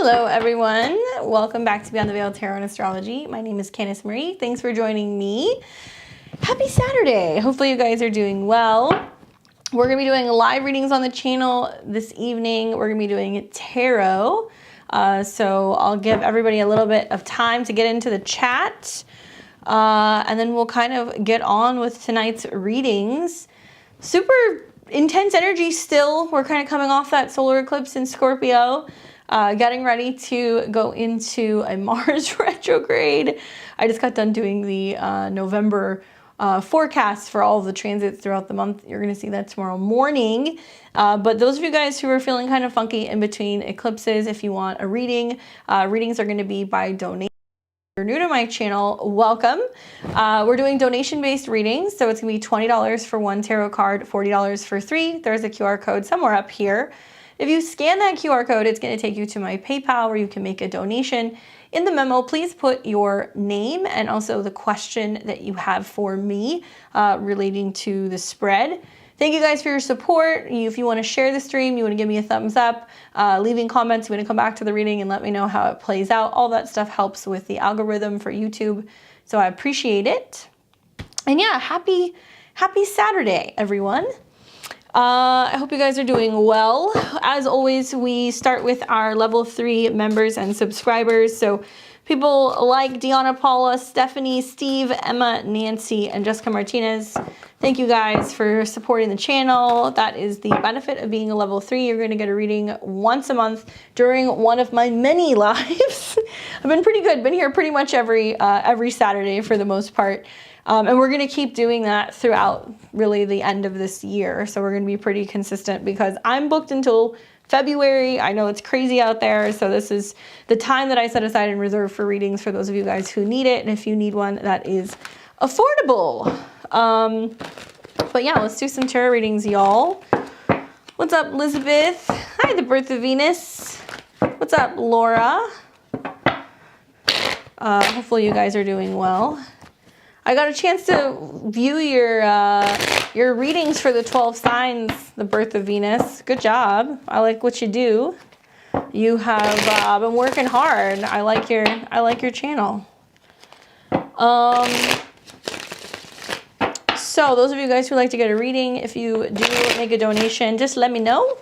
Hello everyone, welcome back to Beyond the Veil Tarot and Astrology. My name is Candace Marie. Thanks for joining me. Happy Saturday. Hopefully you guys are doing well. We're going to be doing live readings on the channel this evening. We're going to be doing tarot. So I'll give everybody a little bit of time to get into the chat. And then we'll kind of get on with tonight's readings. Super intense energy still. We're kind of coming off that solar eclipse in Scorpio. Getting ready to go into a Mars retrograde. I just got done doing the November forecast for all of the transits throughout the month. You're going to see that tomorrow morning. But those of you guys who are feeling kind of funky in between eclipses, if you want a reading, readings are going to be by donation. If you're new to my channel, welcome. We're doing donation-based readings, so it's going to be $20 for one tarot card, $40 for three. There's a QR code somewhere up here. If you scan that QR code, it's going to take you to my PayPal where you can make a donation. In the memo, please put your name and also the question that you have for me relating to the spread. Thank you guys for your support. If you want to share the stream, you want to give me a thumbs up, leaving comments, you want to come back to the reading and let me know how it plays out. All that stuff helps with the algorithm for YouTube, so I appreciate it. And yeah, happy Saturday, everyone. I hope you guys are doing well. As always, we start with our level 3 members and subscribers. So people like Deanna, Paula, Stephanie, Steve, Emma, Nancy, and Jessica Martinez. Thank you guys for supporting the channel. That is the benefit of being a level 3. You're going to get a reading once a month during one of my many lives. I've been pretty good. Been here pretty much every Saturday for the most part. And we're going to keep doing that throughout really the end of this year. So we're going to be pretty consistent because I'm booked until February. I know it's crazy out there. So this is the time that I set aside and reserve for readings for those of you guys who need it. And if you need one that is affordable. But yeah, let's do some tarot readings, y'all. What's up, Elizabeth? Hi, the birth of Venus. What's up, Laura? Hopefully you guys are doing well. I got a chance to view your readings for the 12 signs, the birth of Venus. Good job. I like what you do. You have been working hard. I like your channel. So those of you guys who like to get a reading, if you do make a donation, just let me know,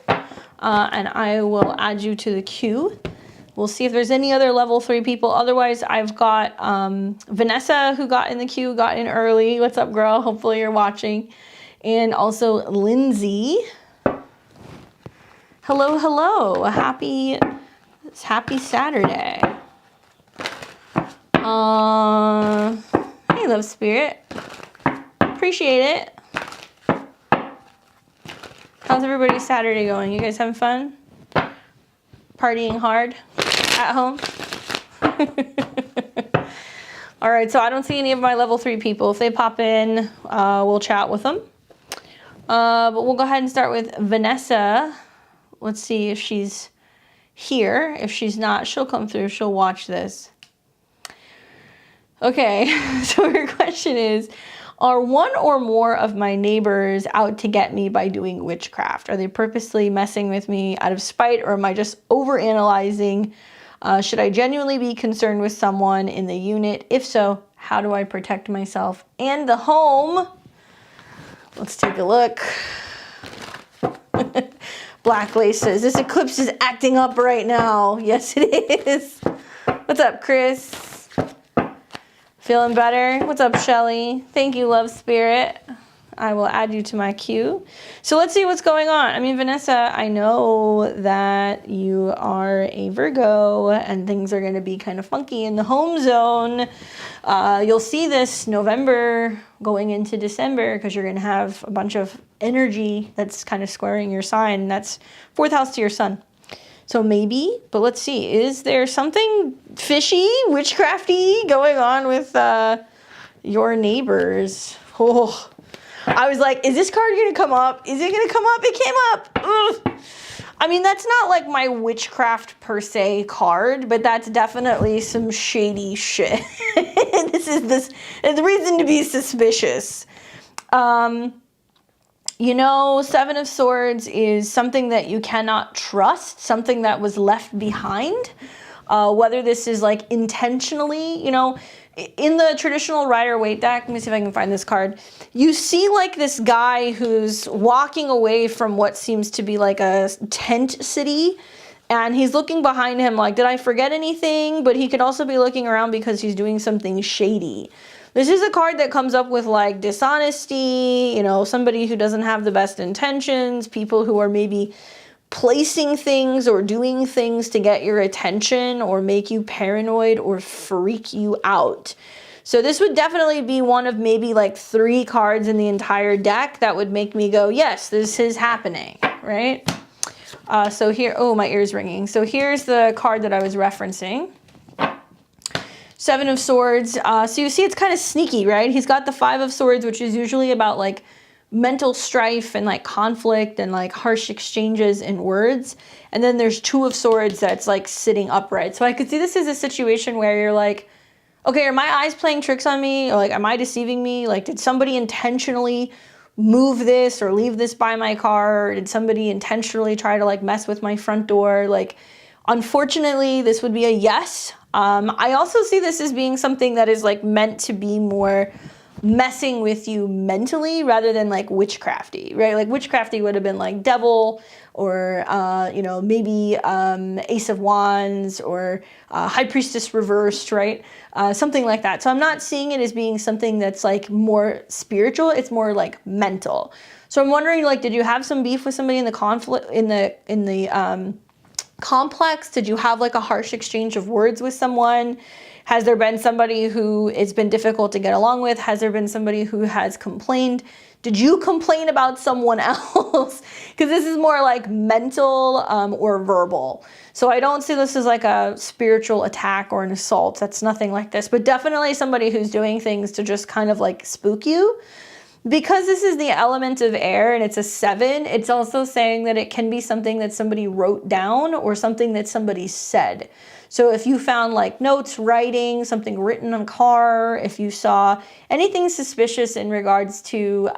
and I will add you to the queue. We'll see if there's any other level 3 people. Otherwise, I've got Vanessa, who got in the queue, got in early. What's up, girl? Hopefully you're watching. And also Lindsay. Hello, hello. Happy Saturday. Hey, love spirit. Appreciate it. How's everybody's Saturday going? You guys having fun? Partying hard at home? All right, so I don't see any of my level 3 people. If they pop in, we'll chat with them. But we'll go ahead and start with Vanessa. Let's see if she's here. If she's not, she'll come through. She'll watch this. Okay, so her question is, are one or more of my neighbors out to get me by doing witchcraft? Are they purposely messing with me out of spite, or am I just overanalyzing? Should I genuinely be concerned with someone in the unit? If so, how do I protect myself and the home? Let's take a look. Black Lace says, this eclipse is acting up right now. Yes, it is. What's up, Chris? Feeling better? What's up, Shelly? Thank you, love spirit. I will add you to my queue. So let's see what's going on. I mean, Vanessa, I know that you are a Virgo and things are going to be kind of funky in the home zone. You'll see this November going into December because you're going to have a bunch of energy that's kind of squaring your sign. That's 4th house to your sun. So maybe, but let's see. Is there something fishy, witchcrafty going on with your neighbors? Oh, I was like, is this card going to come up? Is it going to come up? It came up. Ugh. I mean, that's not like my witchcraft per se card, but that's definitely some shady shit. It's the reason to be suspicious. You know, Seven of Swords is something that you cannot trust, something that was left behind. Whether this is like intentionally, you know, in the traditional Rider-Waite deck, let me see if I can find this card. You see like this guy who's walking away from what seems to be like a tent city. And he's looking behind him like, did I forget anything? But he could also be looking around because he's doing something shady. This is a card that comes up with like dishonesty, you know, somebody who doesn't have the best intentions, people who are maybe placing things or doing things to get your attention or make you paranoid or freak you out. So this would definitely be one of maybe like 3 cards in the entire deck that would make me go, yes, this is happening, right? So here, oh, my ear's ringing. So here's the card that I was referencing. Seven of Swords. So you see it's kind of sneaky, right? He's got the Five of Swords, which is usually about like mental strife and like conflict and like harsh exchanges in words. And then there's Two of Swords that's like sitting upright. So I could see this as a situation where you're like, okay, are my eyes playing tricks on me? Or like, am I deceiving me? Like, did somebody intentionally move this or leave this by my car? Or did somebody intentionally try to like mess with my front door? Like, unfortunately, this would be a yes. I also see this as being something that is like meant to be more messing with you mentally rather than like witchcrafty, right? Like witchcrafty would have been like devil or, you know, maybe Ace of Wands or High Priestess reversed, right? Something like that. So I'm not seeing it as being something that's like more spiritual. It's more like mental. So I'm wondering, like, did you have some beef with somebody in the conflict, in the complex? Did you have like a harsh exchange of words with someone? Has there been somebody who it's been difficult to get along with? Has there been somebody who has complained? Did you complain about someone else? Because this is more like mental or verbal. So I don't see this as like a spiritual attack or an assault. That's nothing like this, but definitely somebody who's doing things to just kind of like spook you. Because this is the element of air and it's a 7, it's also saying that it can be something that somebody wrote down or something that somebody said. So if you found like notes, writing, something written on a car, if you saw anything suspicious in regards to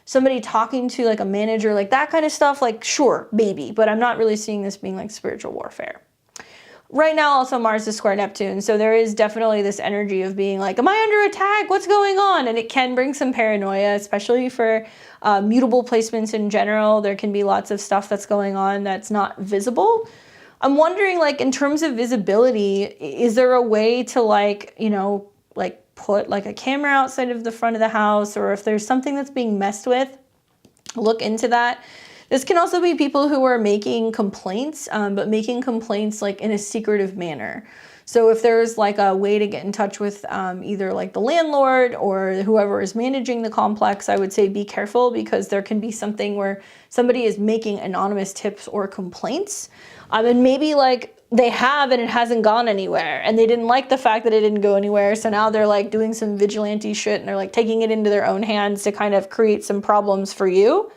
somebody talking to like a manager, like that kind of stuff, like sure, maybe, but I'm not really seeing this being like spiritual warfare. Right now, also Mars is square Neptune, so there is definitely this energy of being like, am I under attack? What's going on? And it can bring some paranoia, especially for mutable placements in general. There can be lots of stuff that's going on that's not visible. I'm wondering, like, in terms of visibility, is there a way to like, you know, like put like a camera outside of the front of the house, or if there's something that's being messed with, look into that. This can also be people who are making complaints, but making complaints like in a secretive manner. So if there's like a way to get in touch with either like the landlord or whoever is managing the complex, I would say be careful, because there can be something where somebody is making anonymous tips or complaints. And maybe like they have and it hasn't gone anywhere, and they didn't like the fact that it didn't go anywhere. So now they're like doing some vigilante shit and they're like taking it into their own hands to kind of create some problems for you.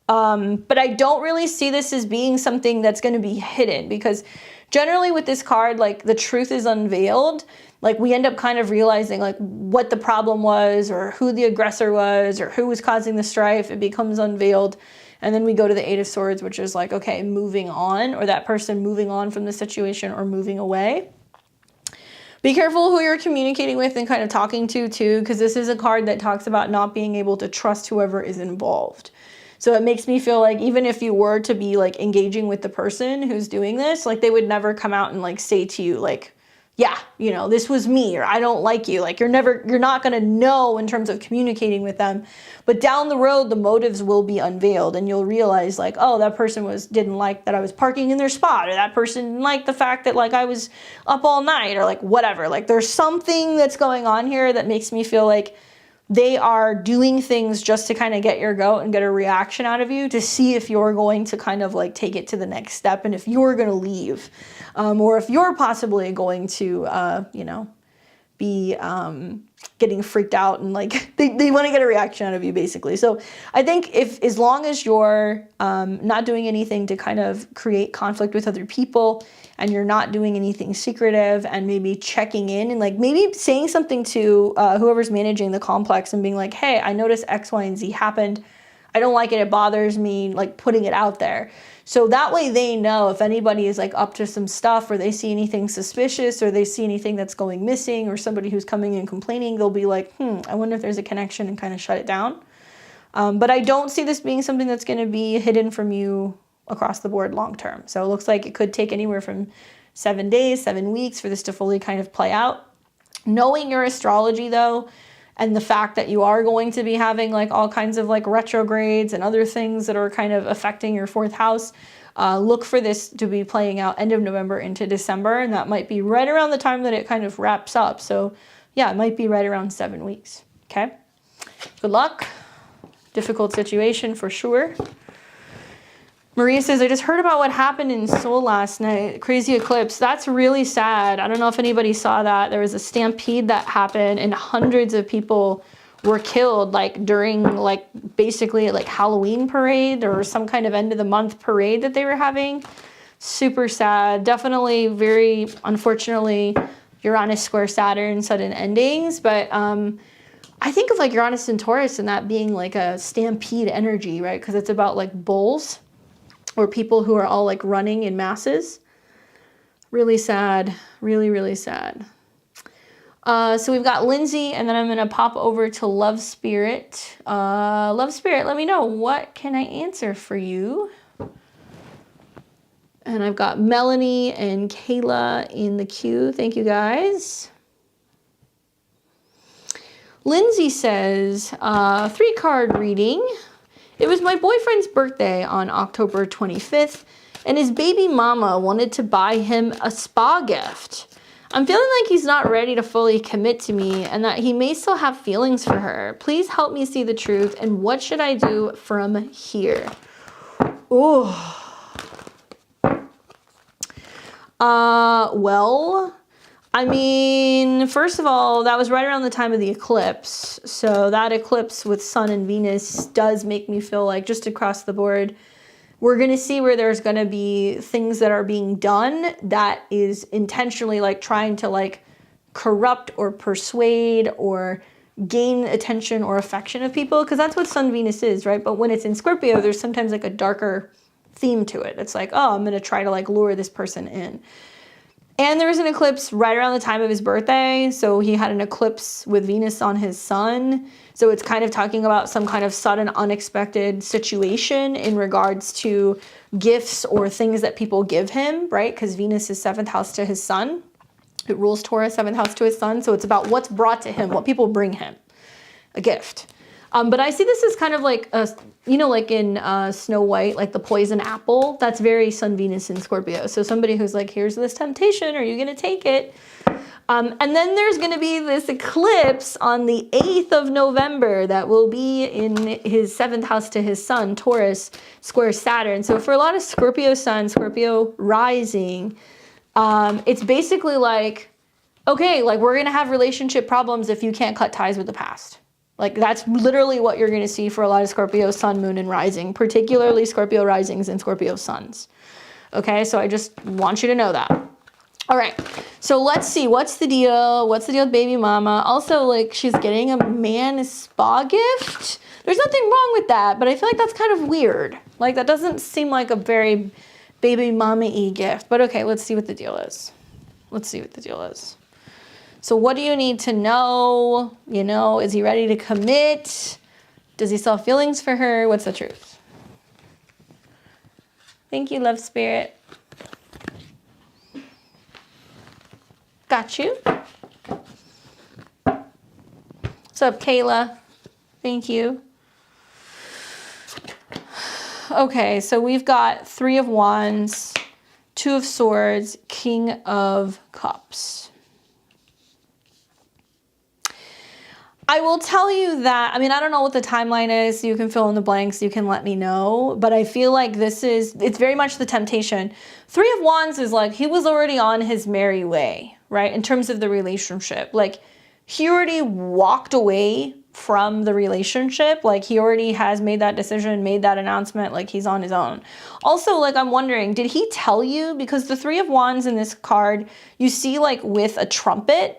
But I don't really see this as being something that's going to be hidden, because generally with this card, like the truth is unveiled. Like we end up kind of realizing like what the problem was, or who the aggressor was, or who was causing the strife. It becomes unveiled. And then we go to the Eight of Swords, which is like, okay, moving on, or that person moving on from the situation or moving away. Be careful who you're communicating with and kind of talking to too, because this is a card that talks about not being able to trust whoever is involved. So it makes me feel like even if you were to be like engaging with the person who's doing this, like they would never come out and like say to you like, yeah, you know, this was me, or I don't like you. Like you're not going to know in terms of communicating with them, but down the road, the motives will be unveiled and you'll realize like, oh, that person didn't like that I was parking in their spot, or that person didn't like the fact that like I was up all night, or like whatever. Like there's something that's going on here that makes me feel like they are doing things just to kind of get your goat and get a reaction out of you to see if you're going to kind of like take it to the next step, and if you're going to leave, or if you're possibly going to, you know, be getting freaked out and like they want to get a reaction out of you basically. So I think as long as you're not doing anything to kind of create conflict with other people, and you're not doing anything secretive, and maybe checking in and like maybe saying something to whoever's managing the complex and being like, hey, I noticed X, Y, and Z happened. I don't like it. It bothers me, like putting it out there. So that way they know if anybody is like up to some stuff or they see anything suspicious or they see anything that's going missing or somebody who's coming in complaining, they'll be like, I wonder if there's a connection, and kind of shut it down. But I don't see this being something that's going to be hidden from you across the board long term. So it looks like it could take anywhere from 7 days, 7 weeks for this to fully kind of play out. Knowing your astrology though, and the fact that you are going to be having like all kinds of like retrogrades and other things that are kind of affecting your 4th house, look for this to be playing out end of November into December. And that might be right around the time that it kind of wraps up. So yeah, it might be right around 7 weeks. Okay. Good luck. Difficult situation for sure. Maria says, I just heard about what happened in Seoul last night. Crazy eclipse. That's really sad. I don't know if anybody saw that. There was a stampede that happened and hundreds of people were killed like during like basically like Halloween parade or some kind of end of the month parade that they were having. Super sad. Definitely very, unfortunately, Uranus square Saturn, sudden endings. But I think of like Uranus and Taurus and that being like a stampede energy, right? Because it's about like bulls. Or people who are all like running in masses. Really sad, really, really sad. So we've got Lindsay, and then I'm gonna pop over to Love Spirit. Love Spirit, let me know, what can I answer for you? And I've got Melanie and Kayla in the queue. Thank you guys. Lindsay says, 3-card reading. It was my boyfriend's birthday on October 25th, and his baby mama wanted to buy him a spa gift. I'm feeling like he's not ready to fully commit to me and that he may still have feelings for her. Please help me see the truth, and what should I do from here? Ooh. Well, I mean, first of all, that was right around the time of the eclipse. So that eclipse with Sun and Venus does make me feel like just across the board, we're going to see where there's going to be things that are being done that is intentionally like trying to like corrupt or persuade or gain attention or affection of people. Because that's what Sun Venus is, right? But when it's in Scorpio, there's sometimes like a darker theme to it. It's like, oh, I'm going to try to like lure this person in. And there was an eclipse right around the time of his birthday. So he had an eclipse with Venus on his sun. So it's kind of talking about some kind of sudden, unexpected situation in regards to gifts or things that people give him, right? Because Venus is 7th house to his sun. It rules Taurus, 7th house to his sun. So it's about what's brought to him, what people bring him, a gift. But I see this as kind of like, you know, like in Snow White, like the poison apple. That's very Sun, Venus, and Scorpio. So somebody who's like, here's this temptation. Are you going to take it? And then there's going to be this eclipse on the 8th of November that will be in his 7th house to his sun, Taurus, square Saturn. So for a lot of Scorpio sun, Scorpio rising, it's basically like, okay, like we're going to have relationship problems if you can't cut ties with the past. Like that's literally what you're going to see for a lot of Scorpio sun, moon, and rising, particularly Scorpio risings and Scorpio suns. Okay, so I just want you to know that. All right, so let's see. What's the deal? What's the deal with baby mama? Also, like she's getting a man a spa gift. There's nothing wrong with that, but I feel like that's kind of weird. Like that doesn't seem like a very baby mama-y gift. But okay, let's see what the deal is. Let's see what the deal is. So what do you need to know? You know, is he ready to commit? Does he still have feelings for her? What's the truth? Thank you, Love Spirit. Got you. What's up, Kayla? Thank you. Okay, so we've got 3 of Wands, 2 of Swords, King of Cups. I will tell you that, I mean, I don't know what the timeline is. You can fill in the blanks. You can let me know. But I feel like it's very much the temptation. 3 of Wands is like, he was already on his merry way, right? In terms of the relationship. Like, he already walked away from the relationship. Like, he already has made that decision, made that announcement. Like, he's on his own. Also, like, I'm wondering, did he tell you? Because the 3 of Wands in this card, you see, like, with a trumpet.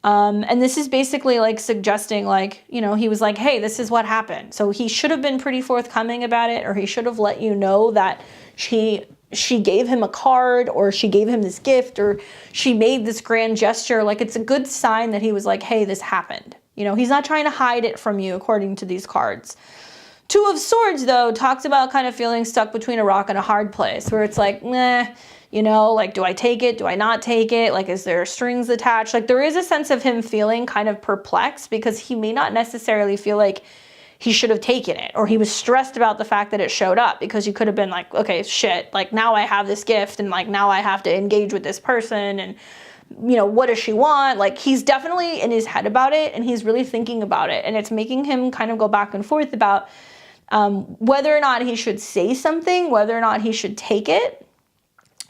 And this is basically like suggesting like, you know, he was like, hey, this is what happened. So he should have been pretty forthcoming about it, or he should have let you know that she gave him a card, or she gave him this gift, or she made this grand gesture. Like, it's a good sign that he was like, hey, this happened. You know, he's not trying to hide it from you according to these cards. Two of Swords, though, talks about kind of feeling stuck between a rock and a hard place, where it's like, meh, you know, like, do I take it? Do I not take it? Like, is there strings attached? Like, there is a sense of him feeling kind of perplexed, because he may not necessarily feel like he should have taken it, or he was stressed about the fact that it showed up, because you could have been like, okay, shit, like, now I have this gift, and like, now I have to engage with this person, and you know, what does she want? Like, he's definitely in his head about it, and he's really thinking about it, and it's making him kind of go back and forth about whether or not he should say something, whether or not he should take it.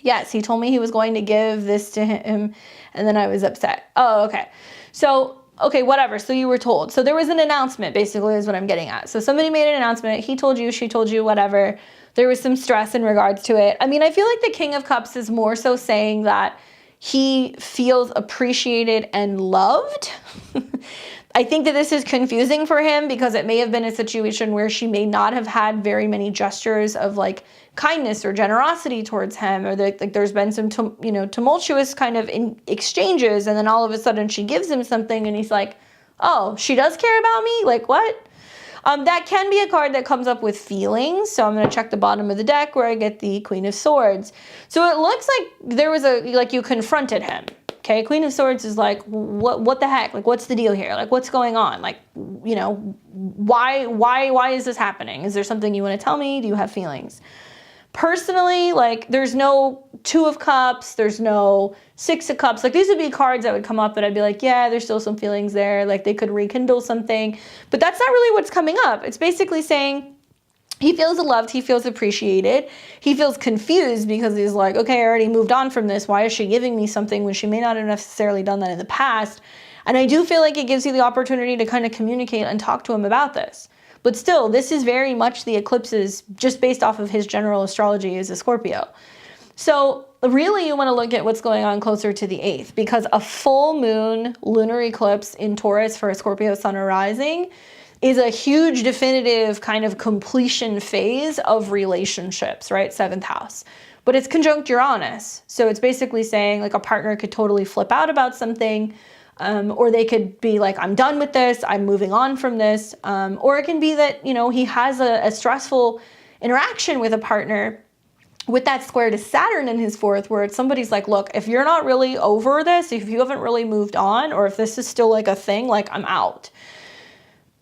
Yes, he told me he was going to give this to him, and then I was upset. Oh, okay. So, okay, whatever. So you were told. So there was an announcement, basically, is what I'm getting at. So somebody made an announcement. He told you, she told you, whatever. There was some stress in regards to it. I mean, I feel like the King of Cups is more so saying that he feels appreciated and loved. I think that this is confusing for him, because it may have been a situation where she may not have had very many gestures of like kindness or generosity towards him, or like there's been some tumultuous kind of exchanges, and then all of a sudden she gives him something and he's like, oh, she does care about me? Like, what? That can be a card that comes up with feelings. So I'm going to check the bottom of the deck where I get the Queen of Swords. So it looks like there was like you confronted him. Okay, Queen of Swords is like, what the heck? Like, what's the deal here? Like, what's going on? Like, you know, why is this happening? Is there something you want to tell me? Do you have feelings? Personally, like, there's no Two of Cups, there's no Six of Cups. Like, these would be cards that would come up that I'd be like, yeah, there's still some feelings there. Like, they could rekindle something. But that's not really what's coming up. It's basically saying he feels loved, he feels appreciated, he feels confused, because he's like, okay, I already moved on from this. Why is she giving me something when she may not have necessarily done that in the past? And I do feel like it gives you the opportunity to kind of communicate and talk to him about this. But still, this is very much the eclipses, just based off of his general astrology as a Scorpio. So really, you want to look at what's going on closer to the 8th, because a full moon lunar eclipse in Taurus for a Scorpio sun or rising is a huge definitive kind of completion phase of relationships, right? 7th house. But it's conjunct Uranus. So it's basically saying like a partner could totally flip out about something, or they could be like, I'm done with this, I'm moving on from this. Or it can be that, you know, he has a stressful interaction with a partner with that square to Saturn in his 4th, where it's somebody's like, look, if you're not really over this, if you haven't really moved on, or if this is still like a thing, like, I'm out.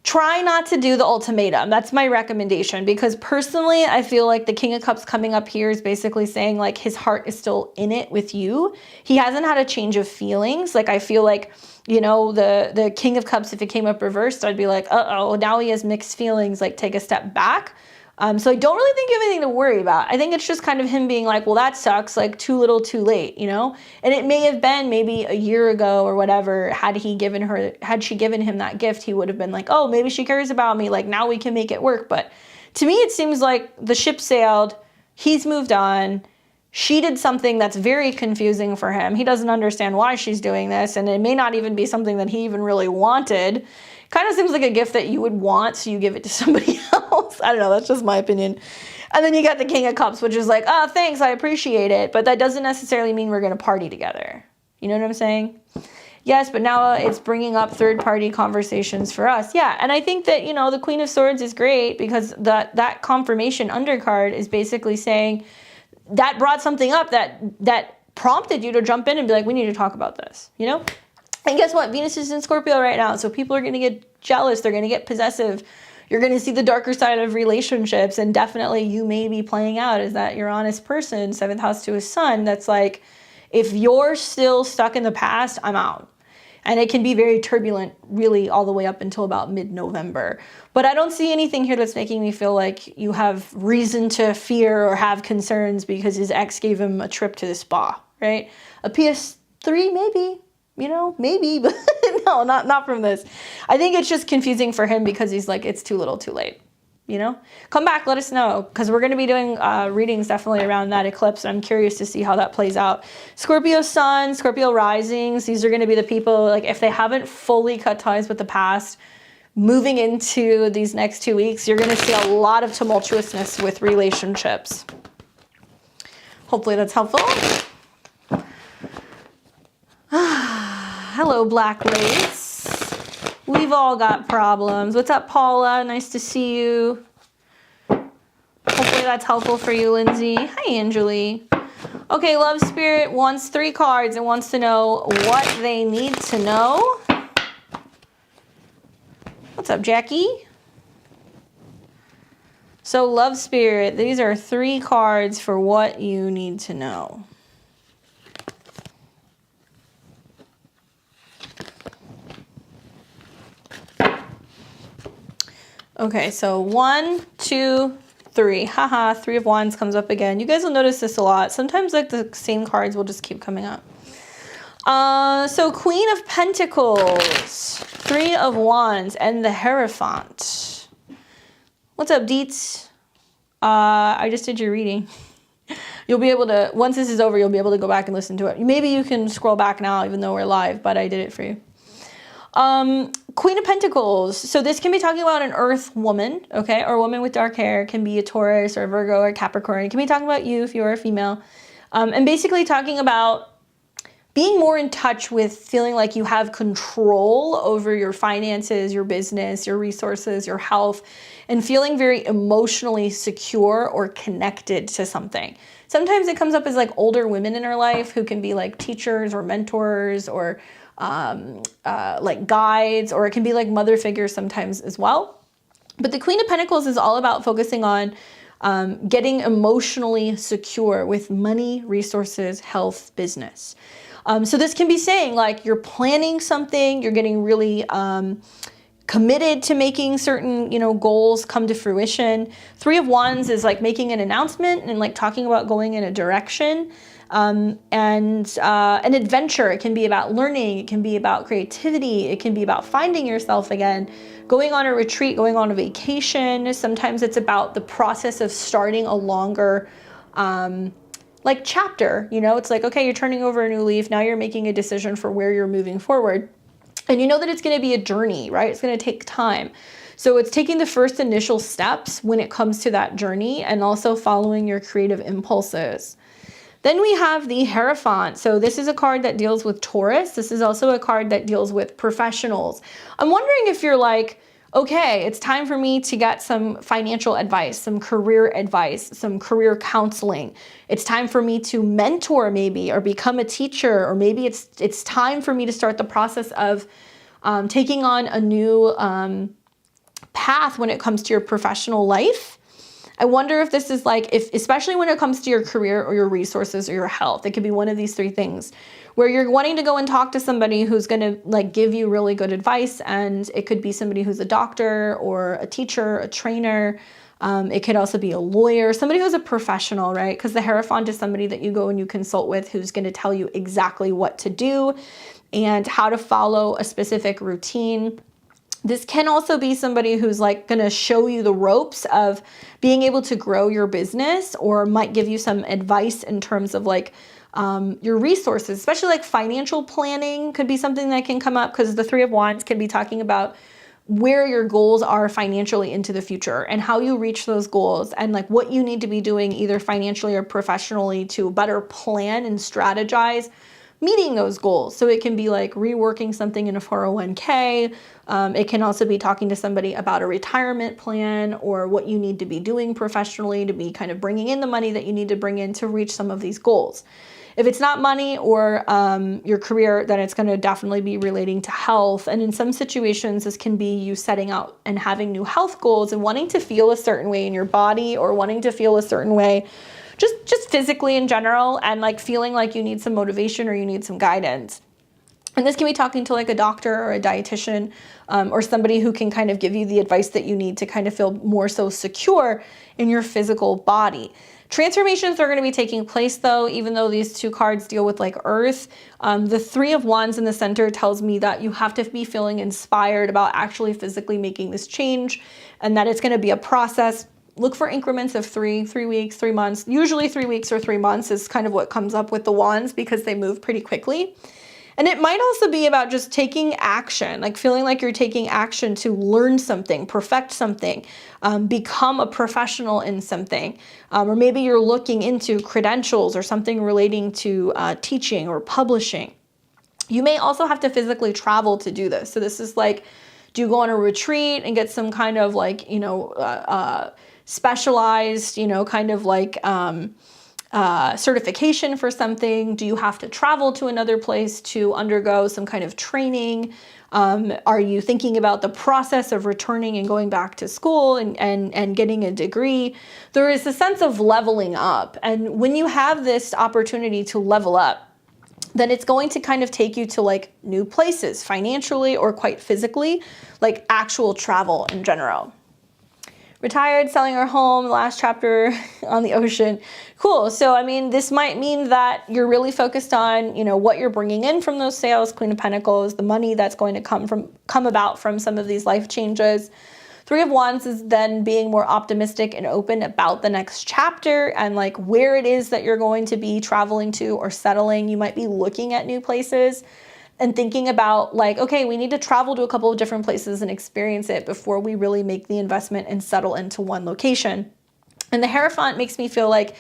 Try not to do the ultimatum. That's my recommendation, because personally, I feel like the King of Cups coming up here is basically saying like his heart is still in it with you. He hasn't had a change of feelings. Like, I feel like, you know, the King of Cups, if it came up reversed, I'd be like, uh-oh, now he has mixed feelings, like, take a step back. So I don't really think you have anything to worry about. I think it's just kind of him being like, well, that sucks, like, too little too late, you know? And it may have been maybe a year ago or whatever, had she given him that gift, he would have been like, oh, maybe she cares about me, like, now we can make it work. But to me, it seems like the ship sailed, he's moved on, she did something that's very confusing for him. He doesn't understand why she's doing this, and it may not even be something that he even really wanted. Kind of seems like a gift that you would want, so you give it to somebody else. I don't know, that's just my opinion. And then you got the King of Cups, which is like, oh, thanks, I appreciate it. But that doesn't necessarily mean we're going to party together. You know what I'm saying? Yes, but now it's bringing up third-party conversations for us. Yeah, and I think that, you know, the Queen of Swords is great, because that confirmation undercard is basically saying that brought something up that prompted you to jump in and be like, we need to talk about this, you know? And guess what? Venus is in Scorpio right now, so people are going to get jealous. They're going to get possessive. You're going to see the darker side of relationships, and definitely you may be playing out as that Uranus person, 7th house to his sun, that's like, if you're still stuck in the past, I'm out. And it can be very turbulent, really, all the way up until about mid-November. But I don't see anything here that's making me feel like you have reason to fear or have concerns because his ex gave him a trip to the spa, right? A PS3, maybe. You know, maybe, but no, not from this. I think it's just confusing for him because he's like, it's too little too late. you know? Come back, let us know, because we're going to be doing readings definitely around that eclipse. I'm curious to see how that plays out. Scorpio sun, Scorpio risings, these are going to be the people, like if they haven't fully cut ties with the past, moving into these next 2 weeks, you're going to see a lot of tumultuousness with relationships. Hopefully that's helpful. Hello, Black Lace. We've all got problems. What's up, Paula? Nice to see you. Hopefully that's helpful for you, Lindsay. Hi, Anjali. Okay, Love Spirit wants 3 cards and wants to know what they need to know. What's up, Jackie? So Love Spirit, these are 3 cards for what you need to know. Okay, so 1, 2, 3. Haha, 3 of Wands comes up again. You guys will notice this a lot. Sometimes like the same cards will just keep coming up. So Queen of Pentacles, 3 of Wands, and the Hierophant. What's up, Deets? I just did your reading. You'll be able to, once this is over, you'll be able to go back and listen to it. Maybe you can scroll back now, even though we're live, but I did it for you. Queen of Pentacles. So this can be talking about an Earth woman, okay? Or a woman with dark hair. It can be a Taurus or a Virgo or Capricorn. It can be talking about you if you're a female. And basically talking about being more in touch with feeling like you have control over your finances, your business, your resources, your health, and feeling very emotionally secure or connected to something. Sometimes it comes up as like older women in our life who can be like teachers or mentors or like guides, or it can be like mother figures sometimes as well. But the Queen of Pentacles is all about focusing on getting emotionally secure with money, resources, health, business. So this can be saying like you're planning something, you're getting really committed to making certain, goals come to fruition. 3 of Wands is like making an announcement and like talking about going in a direction. And an adventure. It can be about learning. It can be about creativity. It can be about finding yourself again, going on a retreat, going on a vacation. Sometimes it's about the process of starting a longer, like chapter, it's like, okay, you're turning over a new leaf. Now you're making a decision for where you're moving forward. And you know that it's going to be a journey, right? It's going to take time. So it's taking the first initial steps when it comes to that journey and also following your creative impulses. Then we have the Hierophant. So this is a card that deals with Taurus. This is also a card that deals with professionals. I'm wondering if you're like, okay, it's time for me to get some financial advice, some career advice, some career counseling. It's time for me to mentor maybe, or become a teacher, or maybe it's time for me to start the process of taking on a new path when it comes to your professional life. I wonder if this is like, especially when it comes to your career or your resources or your health, it could be one of these 3 things where you're wanting to go and talk to somebody who's going to like give you really good advice. And it could be somebody who's a doctor or a teacher, a trainer. It could also be a lawyer, somebody who's a professional, right? Because the Hierophant is somebody that you go and you consult with who's going to tell you exactly what to do and how to follow a specific routine. This can also be somebody who's like going to show you the ropes of being able to grow your business, or might give you some advice in terms of like your resources, especially like financial planning could be something that can come up, because the 3 of Wands can be talking about where your goals are financially into the future and how you reach those goals, and like what you need to be doing either financially or professionally to better plan and strategize meeting those goals. So it can be like reworking something in a 401k. It can also be talking to somebody about a retirement plan, or what you need to be doing professionally to be kind of bringing in the money that you need to bring in to reach some of these goals. If it's not money or your career, then it's going to definitely be relating to health. And in some situations, this can be you setting out and having new health goals and wanting to feel a certain way in your body, or wanting to feel a certain way just physically in general, and like feeling like you need some motivation or you need some guidance. And this can be talking to like a doctor or a dietitian, or somebody who can kind of give you the advice that you need to kind of feel more so secure in your physical body. Transformations are going to be taking place though, even though these two cards deal with like earth. The Three of Wands in the center tells me that you have to be feeling inspired about actually physically making this change, and that it's going to be a process. Look for increments of 3 weeks, 3 months. Usually 3 weeks or 3 months is kind of what comes up with the wands because they move pretty quickly. And it might also be about just taking action, like feeling like you're taking action to learn something, perfect something, become a professional in something. Or maybe you're looking into credentials or something relating to teaching or publishing. You may also have to physically travel to do this. So this is like, do you go on a retreat and get some kind of like, specialized, kind of like certification for something? Do you have to travel to another place to undergo some kind of training? Are you thinking about the process of returning and going back to school and getting a degree? There is a sense of leveling up. And when you have this opportunity to level up, then it's going to kind of take you to like new places financially or quite physically, like actual travel in general. Retired, selling our home, last chapter on the ocean. Cool. So, I mean, this might mean that you're really focused on, what you're bringing in from those sales, Queen of Pentacles, the money that's going to come about from some of these life changes. Three of Wands is then being more optimistic and open about the next chapter and like where it is that you're going to be traveling to or settling. You might be looking at new places and thinking about like, okay, we need to travel to a couple of different places and experience it before we really make the investment and settle into one location. And the Hierophant makes me feel like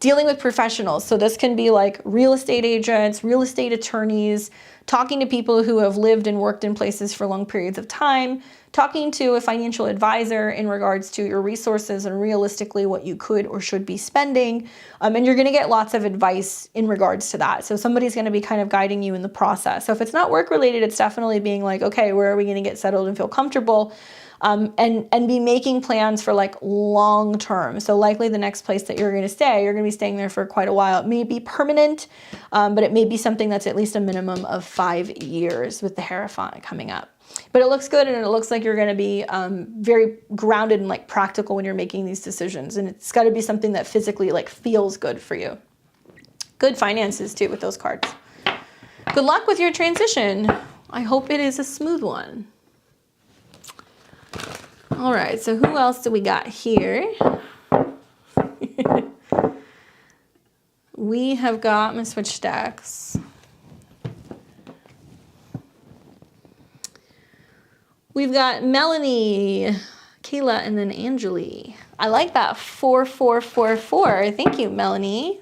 dealing with professionals. So this can be like real estate agents, real estate attorneys, talking to people who have lived and worked in places for long periods of time, talking to a financial advisor in regards to your resources and realistically what you could or should be spending. And you're going to get lots of advice in regards to that. So somebody's going to be kind of guiding you in the process. So if it's not work related, it's definitely being like, okay, where are we going to get settled and feel comfortable? And be making plans for like long term. So likely the next place that you're going to stay, you're going to be staying there for quite a while. It may be permanent, but it may be something that's at least a minimum of 5 years with the Hierophant coming up. But it looks good, and it looks like you're going to be very grounded and like practical when you're making these decisions. And it's got to be something that physically like feels good for you. Good finances too with those cards. Good luck with your transition. I hope it is a smooth one. All right, so who else do we got here? We have got, I'm going to switch stacks. We've got Melanie, Kayla, and then Anjali. I like that 4444. Thank you, Melanie.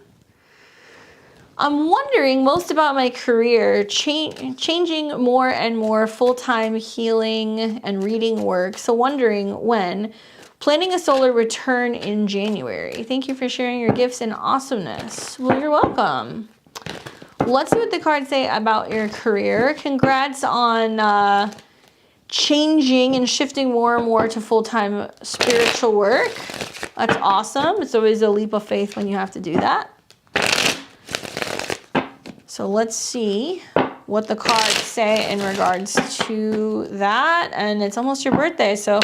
I'm wondering most about my career, changing more and more full-time healing and reading work. So wondering when. Planning a solar return in January. Thank you for sharing your gifts and awesomeness. Well, you're welcome. Let's see what the cards say about your career. Congrats on changing and shifting more and more to full-time spiritual work. That's awesome. It's always a leap of faith when you have to do that. So let's see what the cards say in regards to that. And it's almost your birthday. So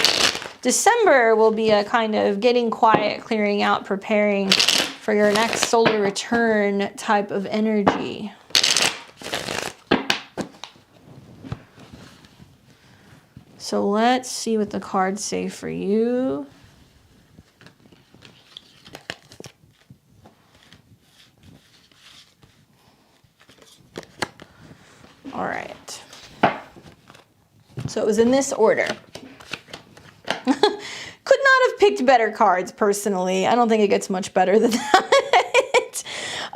December will be a kind of getting quiet, clearing out, preparing for your next solar return type of energy. So let's see what the cards say for you. All right. So it was in this order. Could not have picked better cards, personally. I don't think it gets much better than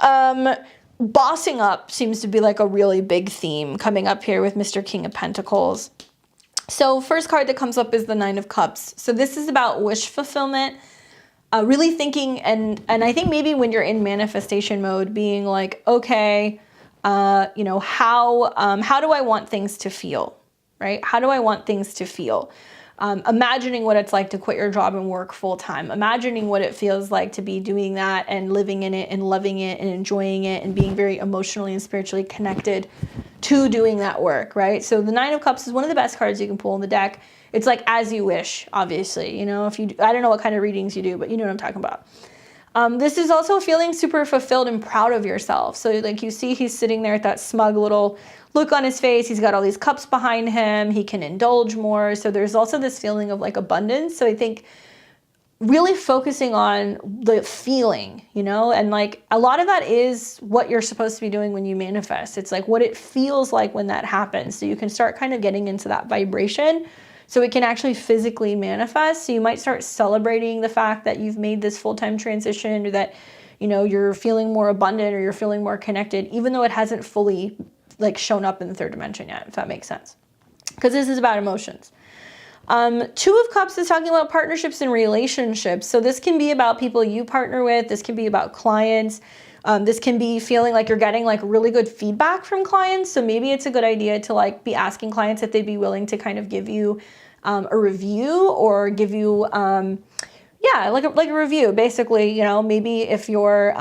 that. Bossing up seems to be like a really big theme coming up here with Mr. King of Pentacles. So first card that comes up is the Nine of Cups. So this is about wish fulfillment. Really thinking, and I think maybe when you're in manifestation mode, being like, okay, how do I want things to feel, right? How do I want things to feel? Imagining what it's like to quit your job and work full time. Imagining what it feels like to be doing that and living in it and loving it and enjoying it and being very emotionally and spiritually connected to doing that work, right? So the Nine of Cups is one of the best cards you can pull in the deck. It's like as you wish, obviously. I don't know what kind of readings you do, but you know what I'm talking about. This is also feeling super fulfilled and proud of yourself. So like you see he's sitting there with that smug little look on his face. He's got all these cups behind him. He can indulge more. So there's also this feeling of like abundance. So I think really focusing on the feeling, you know, and like a lot of that is what you're supposed to be doing when you manifest. It's like what it feels like when that happens. So you can start kind of getting into that vibration so it can actually physically manifest. So you might start celebrating the fact that you've made this full-time transition, or that, you know, you're feeling more abundant or you're feeling more connected, even though it hasn't fully like shown up in the third dimension yet, if that makes sense. Because this is about emotions. Two of Cups is talking about partnerships and relationships. So this can be about people you partner with. This can be about clients. This can be feeling like you're getting like really good feedback from clients. So maybe it's a good idea to like be asking clients if they'd be willing to kind of give you a review, or give you, like a review. Basically, you know, maybe if you're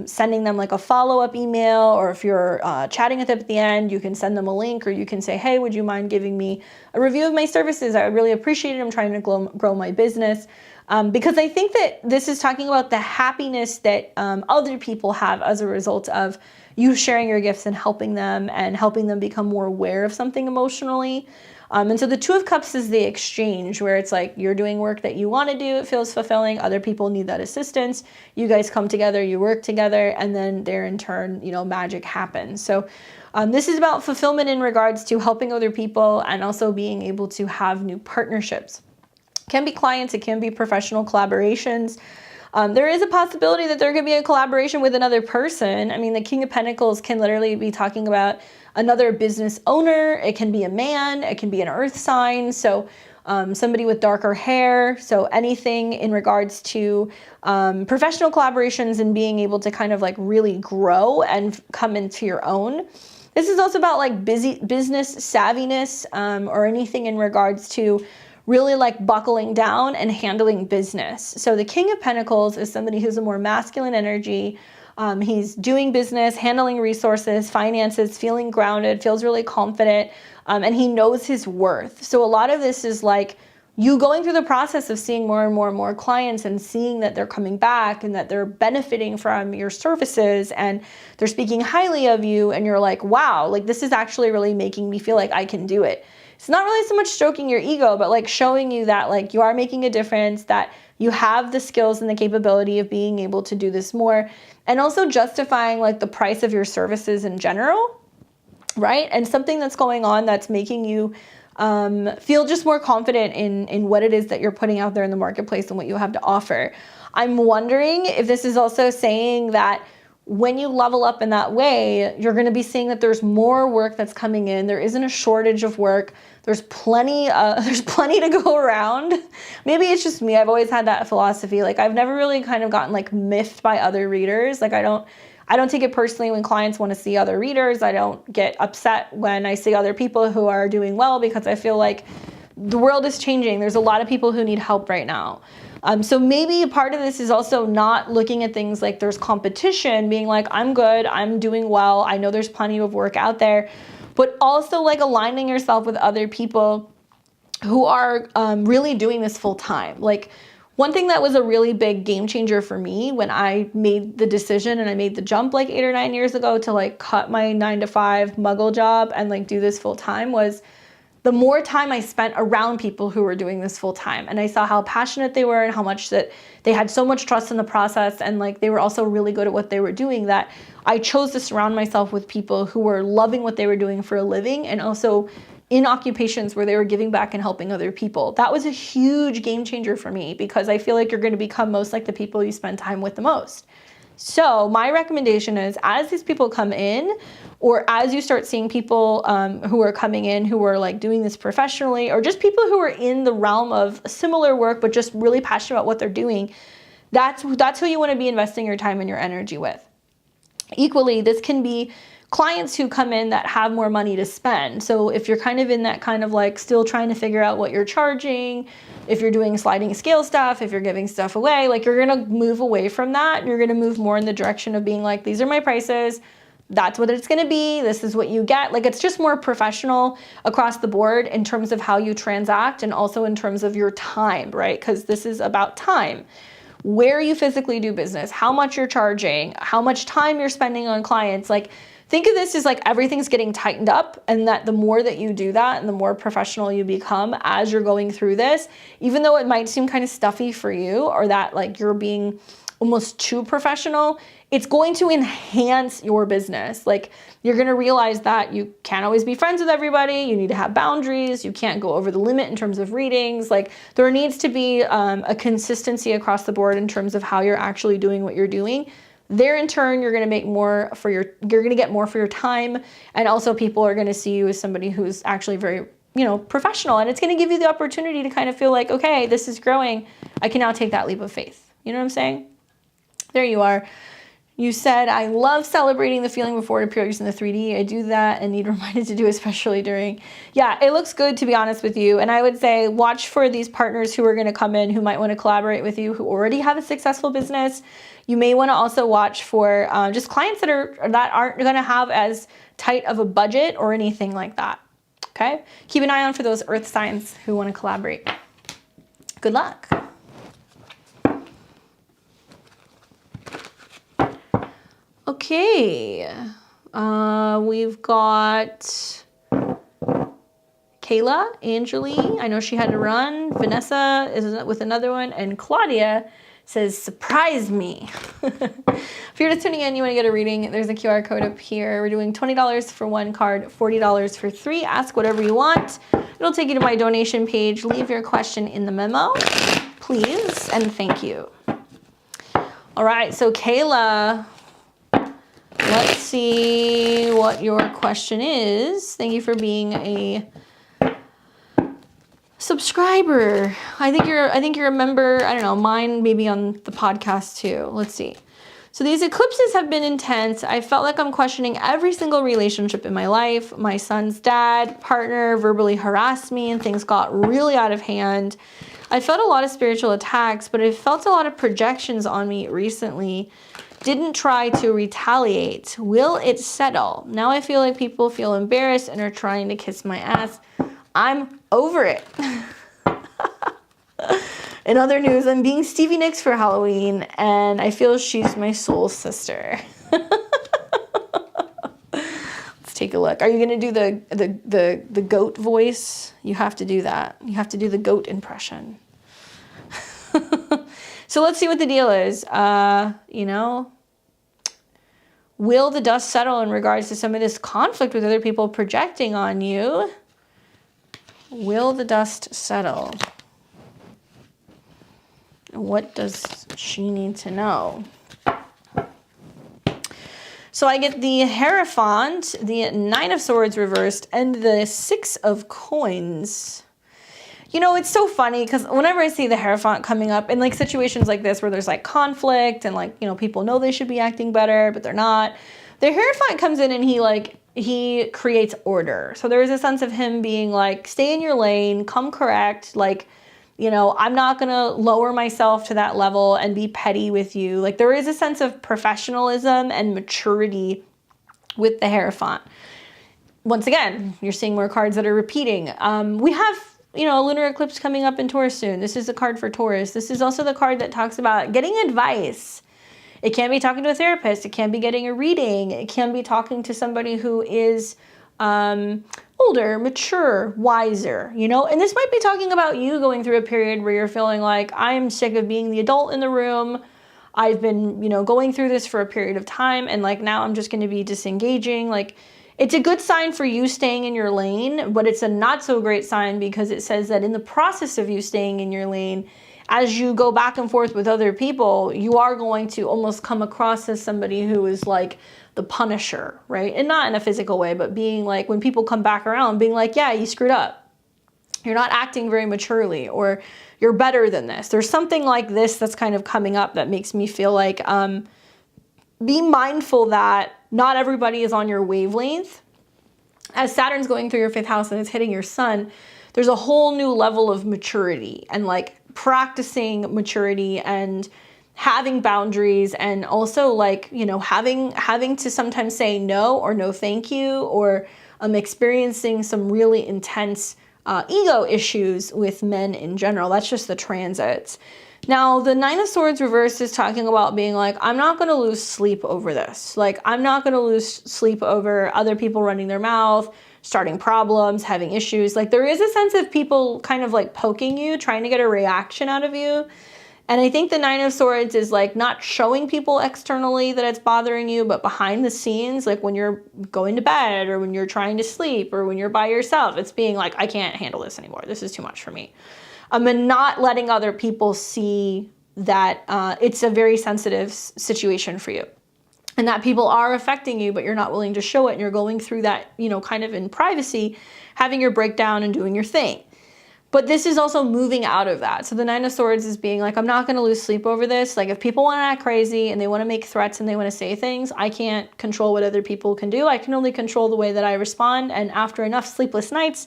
sending them like a follow-up email, or if you're chatting with them at the end, you can send them a link, or you can say, hey, would you mind giving me a review of my services? I would really appreciate it. I'm trying to grow my business. Because I think that this is talking about the happiness that other people have as a result of you sharing your gifts and helping them become more aware of something emotionally. And so the Two of Cups is the exchange, where it's like you're doing work that you want to do. It feels fulfilling. Other people need that assistance. You guys come together, you work together, and then there in turn, you know, magic happens. So this is about fulfillment in regards to helping other people and also being able to have new partnerships. It can be clients, it can be professional collaborations. There is a possibility that there could be a collaboration with another person. I mean, the King of Pentacles can literally be talking about another business owner. It can be a man, it can be an earth sign. So somebody with darker hair. So anything in regards to professional collaborations and being able to kind of like really grow and come into your own. This is also about like business savviness, or anything in regards to really like buckling down and handling business. So the King of Pentacles is somebody who's a more masculine energy. He's doing business, handling resources, finances, feeling grounded, feels really confident, and he knows his worth. So a lot of this is like you going through the process of seeing more and more and more clients and seeing that they're coming back and that they're benefiting from your services and they're speaking highly of you, and you're like, wow, like this is actually really making me feel like I can do it. It's not really so much stroking your ego, but like showing you that like you are making a difference, that you have the skills and the capability of being able to do this more, and also justifying like the price of your services in general, right? And something that's going on that's making you feel just more confident in what it is that you're putting out there in the marketplace and what you have to offer. I'm wondering if this is also saying that when you level up in that way, you're going to be seeing that there's more work that's coming in. There isn't a shortage of work. There's plenty to go around. Maybe it's just me. I've always had that philosophy. Like I've never really kind of gotten like miffed by other readers. Like I don't take it personally when clients want to see other readers. I don't get upset when I see other people who are doing well, because I feel like the world is changing. There's a lot of people who need help right now. So maybe a part of this is also not looking at things like there's competition, being like, I'm good, I'm doing well, I know there's plenty of work out there, but also like aligning yourself with other people who are really doing this full time. Like one thing that was a really big game changer for me when I made the decision and I made the jump like 8 or 9 years ago to like cut my 9-to-5 muggle job and like do this full time was the more time I spent around people who were doing this full time. And I saw how passionate they were and how much that they had so much trust in the process. And like, they were also really good at what they were doing, that I chose to surround myself with people who were loving what they were doing for a living, and also in occupations where they were giving back and helping other people. That was a huge game changer for me, because I feel like you're going to become most like the people you spend time with the most. So my recommendation is, as these people come in, or as you start seeing people who are coming in who are like doing this professionally, or just people who are in the realm of similar work but just really passionate about what they're doing, that's who you want to be investing your time and your energy with. Equally, this can be clients who come in that have more money to spend. So if you're kind of in that kind of like still trying to figure out what you're charging, if you're doing sliding scale stuff, if you're giving stuff away, like you're going to move away from that. You're going to move more in the direction of being like, these are my prices. That's what it's going to be. This is what you get. Like it's just more professional across the board in terms of how you transact, and also in terms of your time, right? Because this is about time. where you physically do business, how much you're charging, how much time you're spending on clients. Like, think of this as like everything's getting tightened up, and that the more that you do that and the more professional you become as you're going through this, even though it might seem kind of stuffy for you, or that like you're being almost too professional, it's going to enhance your business. Like, you're going to realize that you can't always be friends with everybody. You need to have boundaries. You can't go over the limit in terms of readings. Like, there needs to be a consistency across the board in terms of how you're actually doing what you're doing. There in turn, you're going to make more for you're going to get more for your time. And also people are going to see you as somebody who's actually very, professional. And it's going to give you the opportunity to kind of feel like, okay, this is growing. I can now take that leap of faith. You know what I'm saying? There you are. You said, I love celebrating the feeling before it appears in the 3D. I do that and need reminded to do, especially during. Yeah, it looks good, to be honest with you. And I would say watch for these partners who are going to come in, who might want to collaborate with you, who already have a successful business. You may want to also watch for just clients that aren't going to have as tight of a budget or anything like that. Okay? Keep an eye on for those earth signs who want to collaborate. Good luck. Okay, we've got Kayla, Anjali, I know she had to run. Vanessa is with another one, and Claudia says, surprise me. If you're just tuning in, you want to get a reading, there's a QR code up here. We're doing $20 for one card, $40 for three. Ask whatever you want. It'll take you to my donation page. Leave your question in the memo, please, and thank you. All right, so Kayla, let's see what your question is. Thank you for being a subscriber. I think you're a member. I don't know, mine maybe on the podcast too. Let's see. So these eclipses have been intense. I felt like I'm questioning every single relationship in my life. My son's dad, partner verbally harassed me and things got really out of hand. I felt a lot of spiritual attacks, but I felt a lot of projections on me recently. Didn't try to retaliate. Will it settle? Now I feel like people feel embarrassed and are trying to kiss my ass. I'm over it. In other news, I'm being Stevie Nicks for Halloween, and I feel she's my soul sister. Let's take a look. Are you gonna do the goat voice? You have to do that. You have to do the goat impression. So let's see what the deal is. Will the dust settle in regards to some of this conflict with other people projecting on you? Will the dust settle? What does she need to know? So I get the Hierophant, the Nine of Swords reversed, and the Six of Coins. It's so funny because whenever I see the Hierophant coming up in like situations like this where there's like conflict and like, people know they should be acting better, but they're not. The Hierophant comes in and he creates order. So there is a sense of him being like, stay in your lane, come correct. Like, I'm not going to lower myself to that level and be petty with you. Like, there is a sense of professionalism and maturity with the Hierophant. Once again, you're seeing more cards that are repeating. We have a lunar eclipse coming up in Taurus soon. This is a card for Taurus. This is also the card that talks about getting advice. It can be talking to a therapist. It can be getting a reading. It can be talking to somebody who is older, mature, wiser, And this might be talking about you going through a period where you're feeling like, I'm sick of being the adult in the room. I've been, going through this for a period of time. And like, now I'm just going to be disengaging. Like, it's a good sign for you staying in your lane, but it's a not so great sign because it says that in the process of you staying in your lane, as you go back and forth with other people, you are going to almost come across as somebody who is like the punisher, right? And not in a physical way, but being like, when people come back around, being like, yeah, you screwed up. You're not acting very maturely, or you're better than this. There's something like this that's kind of coming up that makes me feel like, be mindful that not everybody is on your wavelength. As Saturn's going through your 5th house and it's hitting your sun, there's a whole new level of maturity and like practicing maturity and having boundaries, and also like, having to sometimes say no or no thank you, or experiencing some really intense ego issues with men in general. That's just the transits. Now, the Nine of Swords reversed is talking about being like, I'm not going to lose sleep over this. Like, I'm not going to lose sleep over other people running their mouth, starting problems, having issues. Like, there is a sense of people kind of like poking you, trying to get a reaction out of you. And I think the Nine of Swords is like not showing people externally that it's bothering you, but behind the scenes, like when you're going to bed or when you're trying to sleep or when you're by yourself, it's being like, I can't handle this anymore. This is too much for me. And not letting other people see that it's a very sensitive situation for you and that people are affecting you, but you're not willing to show it. And you're going through that, you know, kind of in privacy, having your breakdown and doing your thing. But this is also moving out of that. So the Nine of Swords is being like, I'm not going to lose sleep over this. Like if people want to act crazy and they want to make threats and they want to say things, I can't control what other people can do. I can only control the way that I respond. And after enough sleepless nights,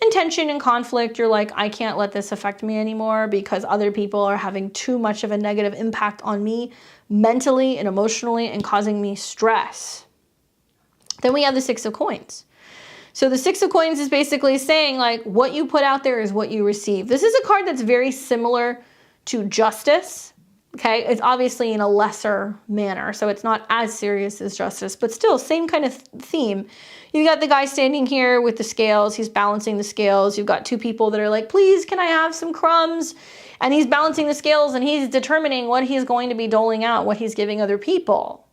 and tension and conflict, you're like, I can't let this affect me anymore because other people are having too much of a negative impact on me mentally and emotionally and causing me stress. Then we have the Six of Coins. So the Six of Coins is basically saying like what you put out there is what you receive. This is a card that's very similar to Justice. Okay, it's obviously in a lesser manner, so it's not as serious as Justice, but still same kind of theme. You got the guy standing here with the scales. He's balancing the scales. You've got two people that are like, please, can I have some crumbs? And he's balancing the scales and he's determining what he's going to be doling out, what he's giving other people.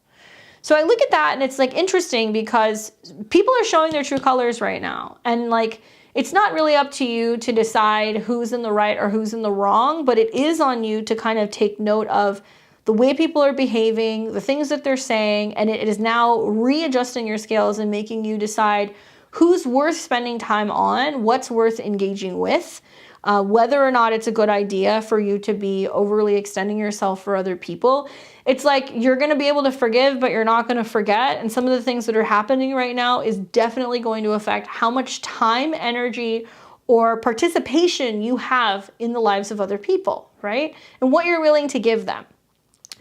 So I look at that and it's like interesting because people are showing their true colors right now. And like, it's not really up to you to decide who's in the right or who's in the wrong, but it is on you to kind of take note of the way people are behaving, the things that they're saying, and it is now readjusting your scales and making you decide who's worth spending time on, what's worth engaging with, whether or not it's a good idea for you to be overly extending yourself for other people. It's like you're going to be able to forgive, but you're not going to forget. And some of the things that are happening right now is definitely going to affect how much time, energy, or participation you have in the lives of other people, right? And what you're willing to give them.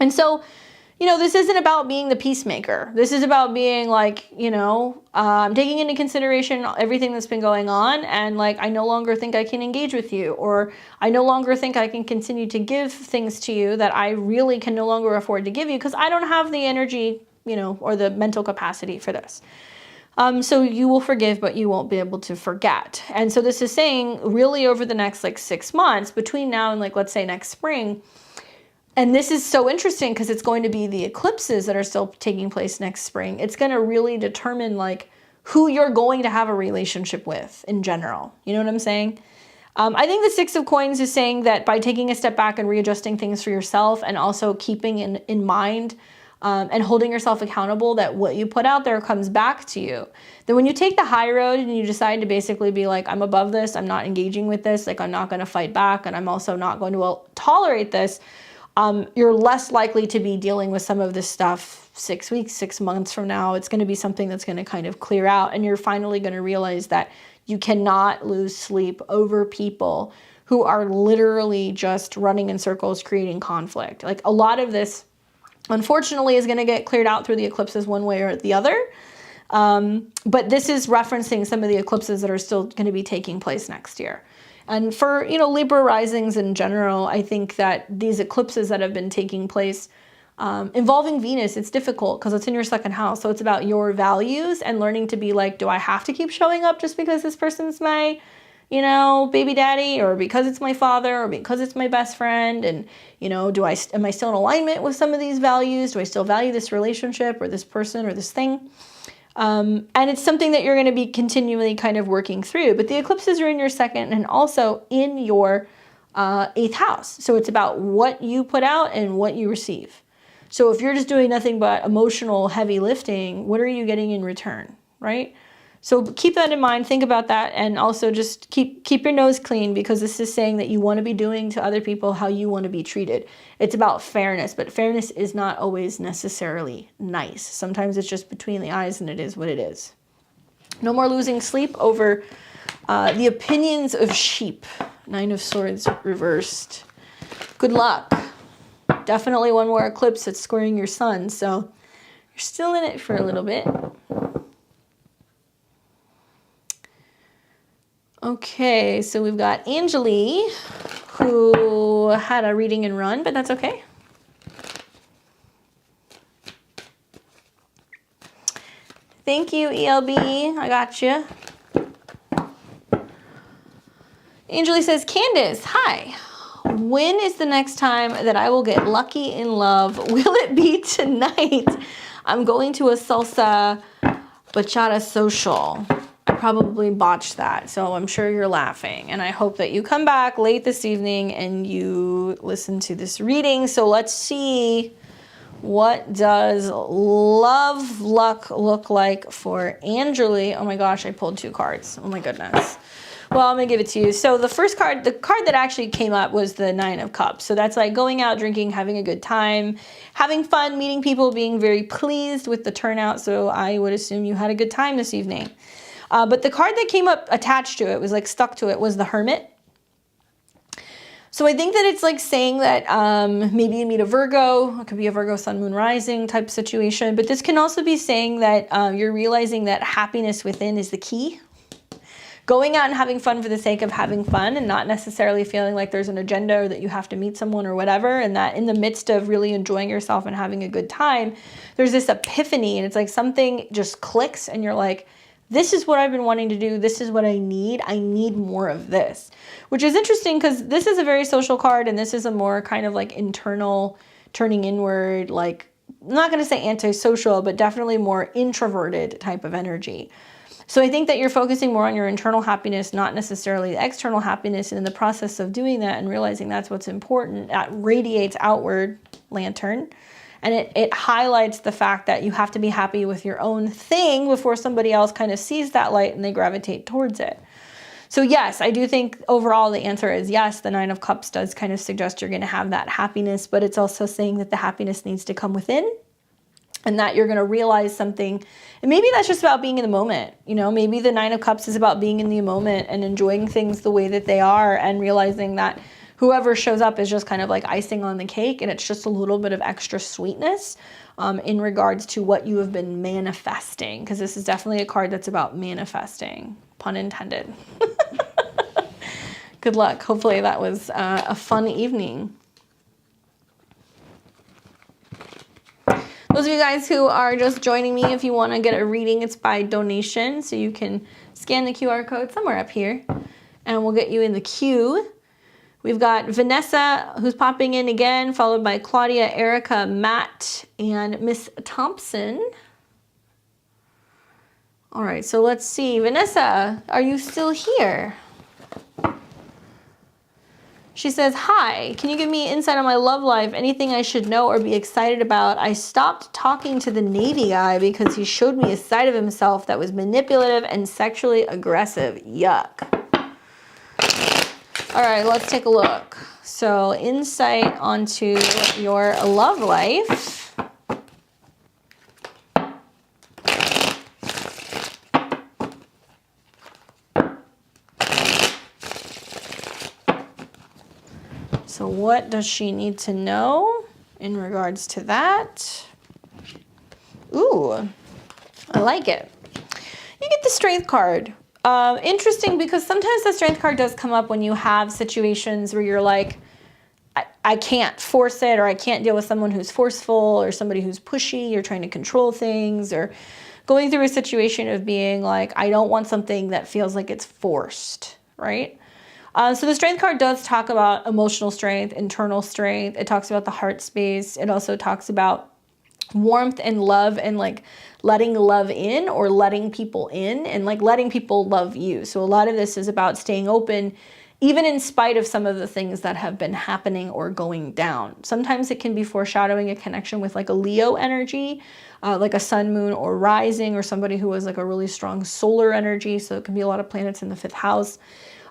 And so, you know, this isn't about being the peacemaker. This is about being like, you know, taking into consideration everything that's been going on. And like, I no longer think I can engage with you, or I no longer think I can continue to give things to you that I really can no longer afford to give you because I don't have the energy, you know, or the mental capacity for this. So you will forgive, but you won't be able to forget. And so this is saying really over the next like 6 months between now and like, let's say next spring. And this is so interesting because it's going to be the eclipses that are still taking place next spring. It's going to really determine like who you're going to have a relationship with in general. You know what I'm saying? I think the Six of Coins is saying that by taking a step back and readjusting things for yourself and also keeping in mind and holding yourself accountable that what you put out there comes back to you. Then when you take the high road and you decide to basically be like, I'm above this, I'm not engaging with this, like I'm not going to fight back, and I'm also not going to tolerate this, you're less likely to be dealing with some of this stuff 6 weeks, 6 months from now. It's going to be something that's going to kind of clear out, and you're finally going to realize that you cannot lose sleep over people who are literally just running in circles, creating conflict. Like a lot of this, unfortunately, is going to get cleared out through the eclipses one way or the other. But this is referencing some of the eclipses that are still going to be taking place next year. And for, you know, Libra risings in general, I think that these eclipses that have been taking place involving Venus, it's difficult because it's in your second house. So it's about your values and learning to be like, do I have to keep showing up just because this person's my, you know, baby daddy, or because it's my father, or because it's my best friend? And, you know, am I still in alignment with some of these values? Do I still value this relationship or this person or this thing? And it's something that you're going to be continually kind of working through. But the eclipses are in your second and also in your 8th house. So it's about what you put out and what you receive. So if you're just doing nothing but emotional heavy lifting, what are you getting in return, right? So keep that in mind, think about that, and also just keep your nose clean, because this is saying that you want to be doing to other people how you want to be treated. It's about fairness, but fairness is not always necessarily nice. Sometimes it's just between the eyes and it is what it is. No more losing sleep over the opinions of sheep. 9 of Swords reversed. Good luck. Definitely one more eclipse that's squaring your sun, so you're still in it for a little bit. Okay, so we've got Anjali, who had a reading and run, but that's okay. Thank you, ELB. I got you. Anjali says, Candace, hi. When is the next time that I will get lucky in love? Will it be tonight? I'm going to a salsa bachata social. I probably botched that, so I'm sure you're laughing. And I hope that you come back late this evening and you listen to this reading. So let's see, what does love luck look like for Anjali? Oh my gosh, I pulled 2 cards. Oh my goodness. Well, I'm going to give it to you. So the first card, the card that actually came up was the 9 of Cups. So that's like going out, drinking, having a good time, having fun, meeting people, being very pleased with the turnout. So I would assume you had a good time this evening. But the card that came up attached to it, was like stuck to it, was the Hermit. So I think that it's like saying that maybe you meet a Virgo. It could be a Virgo sun, moon, rising type situation. But this can also be saying that you're realizing that happiness within is the key. Going out and having fun for the sake of having fun and not necessarily feeling like there's an agenda or that you have to meet someone or whatever, and that in the midst of really enjoying yourself and having a good time, there's this epiphany and it's like something just clicks and you're like, this is what I've been wanting to do. This is what I need. I need more of this, which is interesting because this is a very social card and this is a more kind of like internal, turning inward, like I'm not going to say antisocial, but definitely more introverted type of energy. So I think that you're focusing more on your internal happiness, not necessarily the external happiness. And in the process of doing that and realizing that's what's important, that radiates outward, lantern. And it highlights the fact that you have to be happy with your own thing before somebody else kind of sees that light and they gravitate towards it. So yes, I do think overall the answer is yes. The 9 of Cups does kind of suggest you're going to have that happiness, but it's also saying that the happiness needs to come within. And that you're going to realize something. And maybe that's just about being in the moment. You know, maybe the 9 of Cups is about being in the moment and enjoying things the way that they are and realizing that whoever shows up is just kind of like icing on the cake. And it's just a little bit of extra sweetness in regards to what you have been manifesting. Because this is definitely a card that's about manifesting. Pun intended. Good luck. Hopefully that was a fun evening. Those of you guys who are just joining me, if you want to get a reading, it's by donation. So you can scan the QR code somewhere up here and we'll get you in the queue. We've got Vanessa, who's popping in again, followed by Claudia, Erica, Matt, and Miss Thompson. All right, so let's see. Vanessa, are you still here? She says, hi, can you give me insight on my love life? Anything I should know or be excited about? I stopped talking to the Navy guy because he showed me a side of himself that was manipulative and sexually aggressive. Yuck. All right, let's take a look. So insight onto your love life. So what does she need to know in regards to that? Ooh, I like it. You get the Strength card. Interesting because sometimes the Strength card does come up when you have situations where you're like, I can't force it, or I can't deal with someone who's forceful or somebody who's pushy or trying to control things, or going through a situation of being like, I don't want something that feels like it's forced, right? So the Strength card does talk about emotional strength, internal strength. It talks about the heart space. It also talks about warmth and love and like letting love in or letting people in and like letting people love you. So a lot of this is about staying open, even in spite of some of the things that have been happening or going down. Sometimes it can be foreshadowing a connection with like a Leo energy, like a sun, moon, or rising, or somebody who has like a really strong solar energy. So it can be a lot of planets in the 5th house.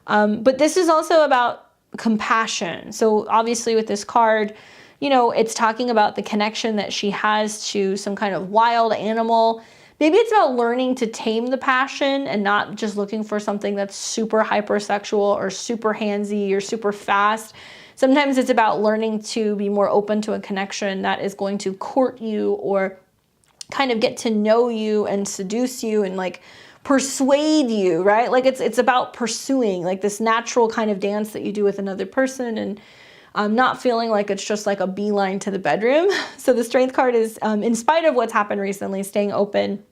But this is also about compassion. So obviously with this card, you know, it's talking about the connection that she has to some kind of wild animal. Maybe it's about learning to tame the passion and not just looking for something that's super hypersexual or super handsy or super fast. Sometimes it's about learning to be more open to a connection that is going to court you or kind of get to know you and seduce you and like persuade you, right? Like it's about pursuing, like this natural kind of dance that you do with another person, and not feeling like it's just like a beeline to the bedroom. So the Strength card is, in spite of what's happened recently, staying open,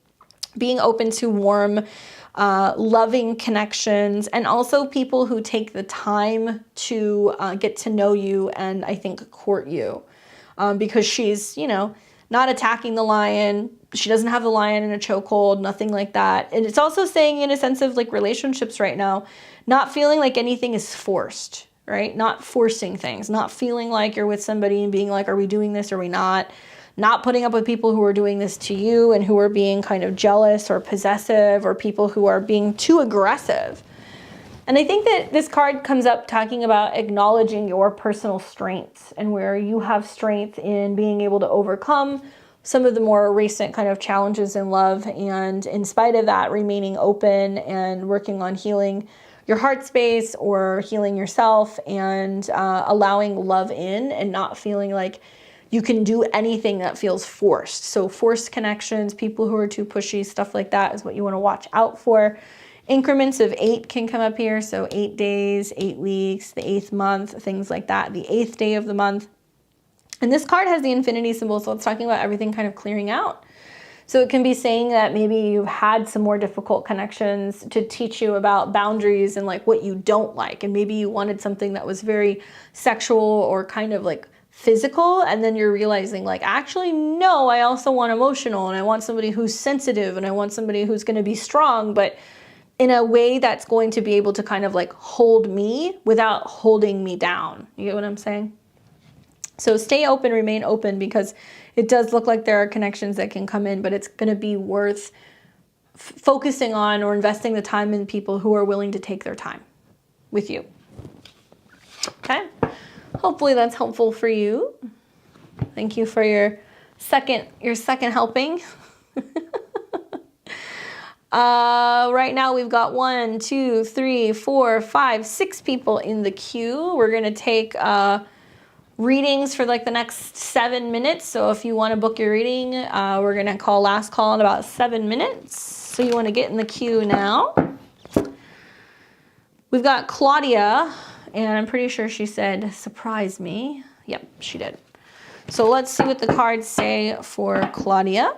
being open to warm, loving connections, and also people who take the time to get to know you and I think court you, because she's, you know, not attacking the lion. She doesn't have the lion in a chokehold, nothing like that. And it's also saying, in a sense of like relationships right now, not feeling like anything is forced, right? Not forcing things, not feeling like you're with somebody and being like, are we doing this or are we not? Not putting up with people who are doing this to you and who are being kind of jealous or possessive, or people who are being too aggressive. And I think that this card comes up talking about acknowledging your personal strengths and where you have strength in being able to overcome some of the more recent kind of challenges in love. And in spite of that, remaining open and working on healing your heart space or healing yourself, and allowing love in and not feeling like you can do anything that feels forced. So forced connections, people who are too pushy, stuff like that is what you want to watch out for. Increments of 8 can come up here. So 8 days, 8 weeks, the 8th month, things like that, the 8th day of the month. And this card has the infinity symbol, so it's talking about everything kind of clearing out. So it can be saying that maybe you've had some more difficult connections to teach you about boundaries and like what you don't like. And maybe you wanted something that was very sexual or kind of like physical, and then you're realizing like, actually, no, I also want emotional, and I want somebody who's sensitive, and I want somebody who's going to be strong, but in a way that's going to be able to kind of like hold me without holding me down. You get what I'm saying? So stay open, remain open, because it does look like there are connections that can come in, but it's going to be worth focusing on or investing the time in people who are willing to take their time with you. Okay? Hopefully that's helpful for you. Thank you for your second helping. Right now we've got 1, 2, 3, 4, 5, 6 people in the queue. We're going to take readings for like the next 7 minutes. So if you want to book your reading, we're going to call last call in about 7 minutes. So you want to get in the queue now. We've got Claudia, and I'm pretty sure she said, surprise me. Yep, she did. So let's see what the cards say for Claudia.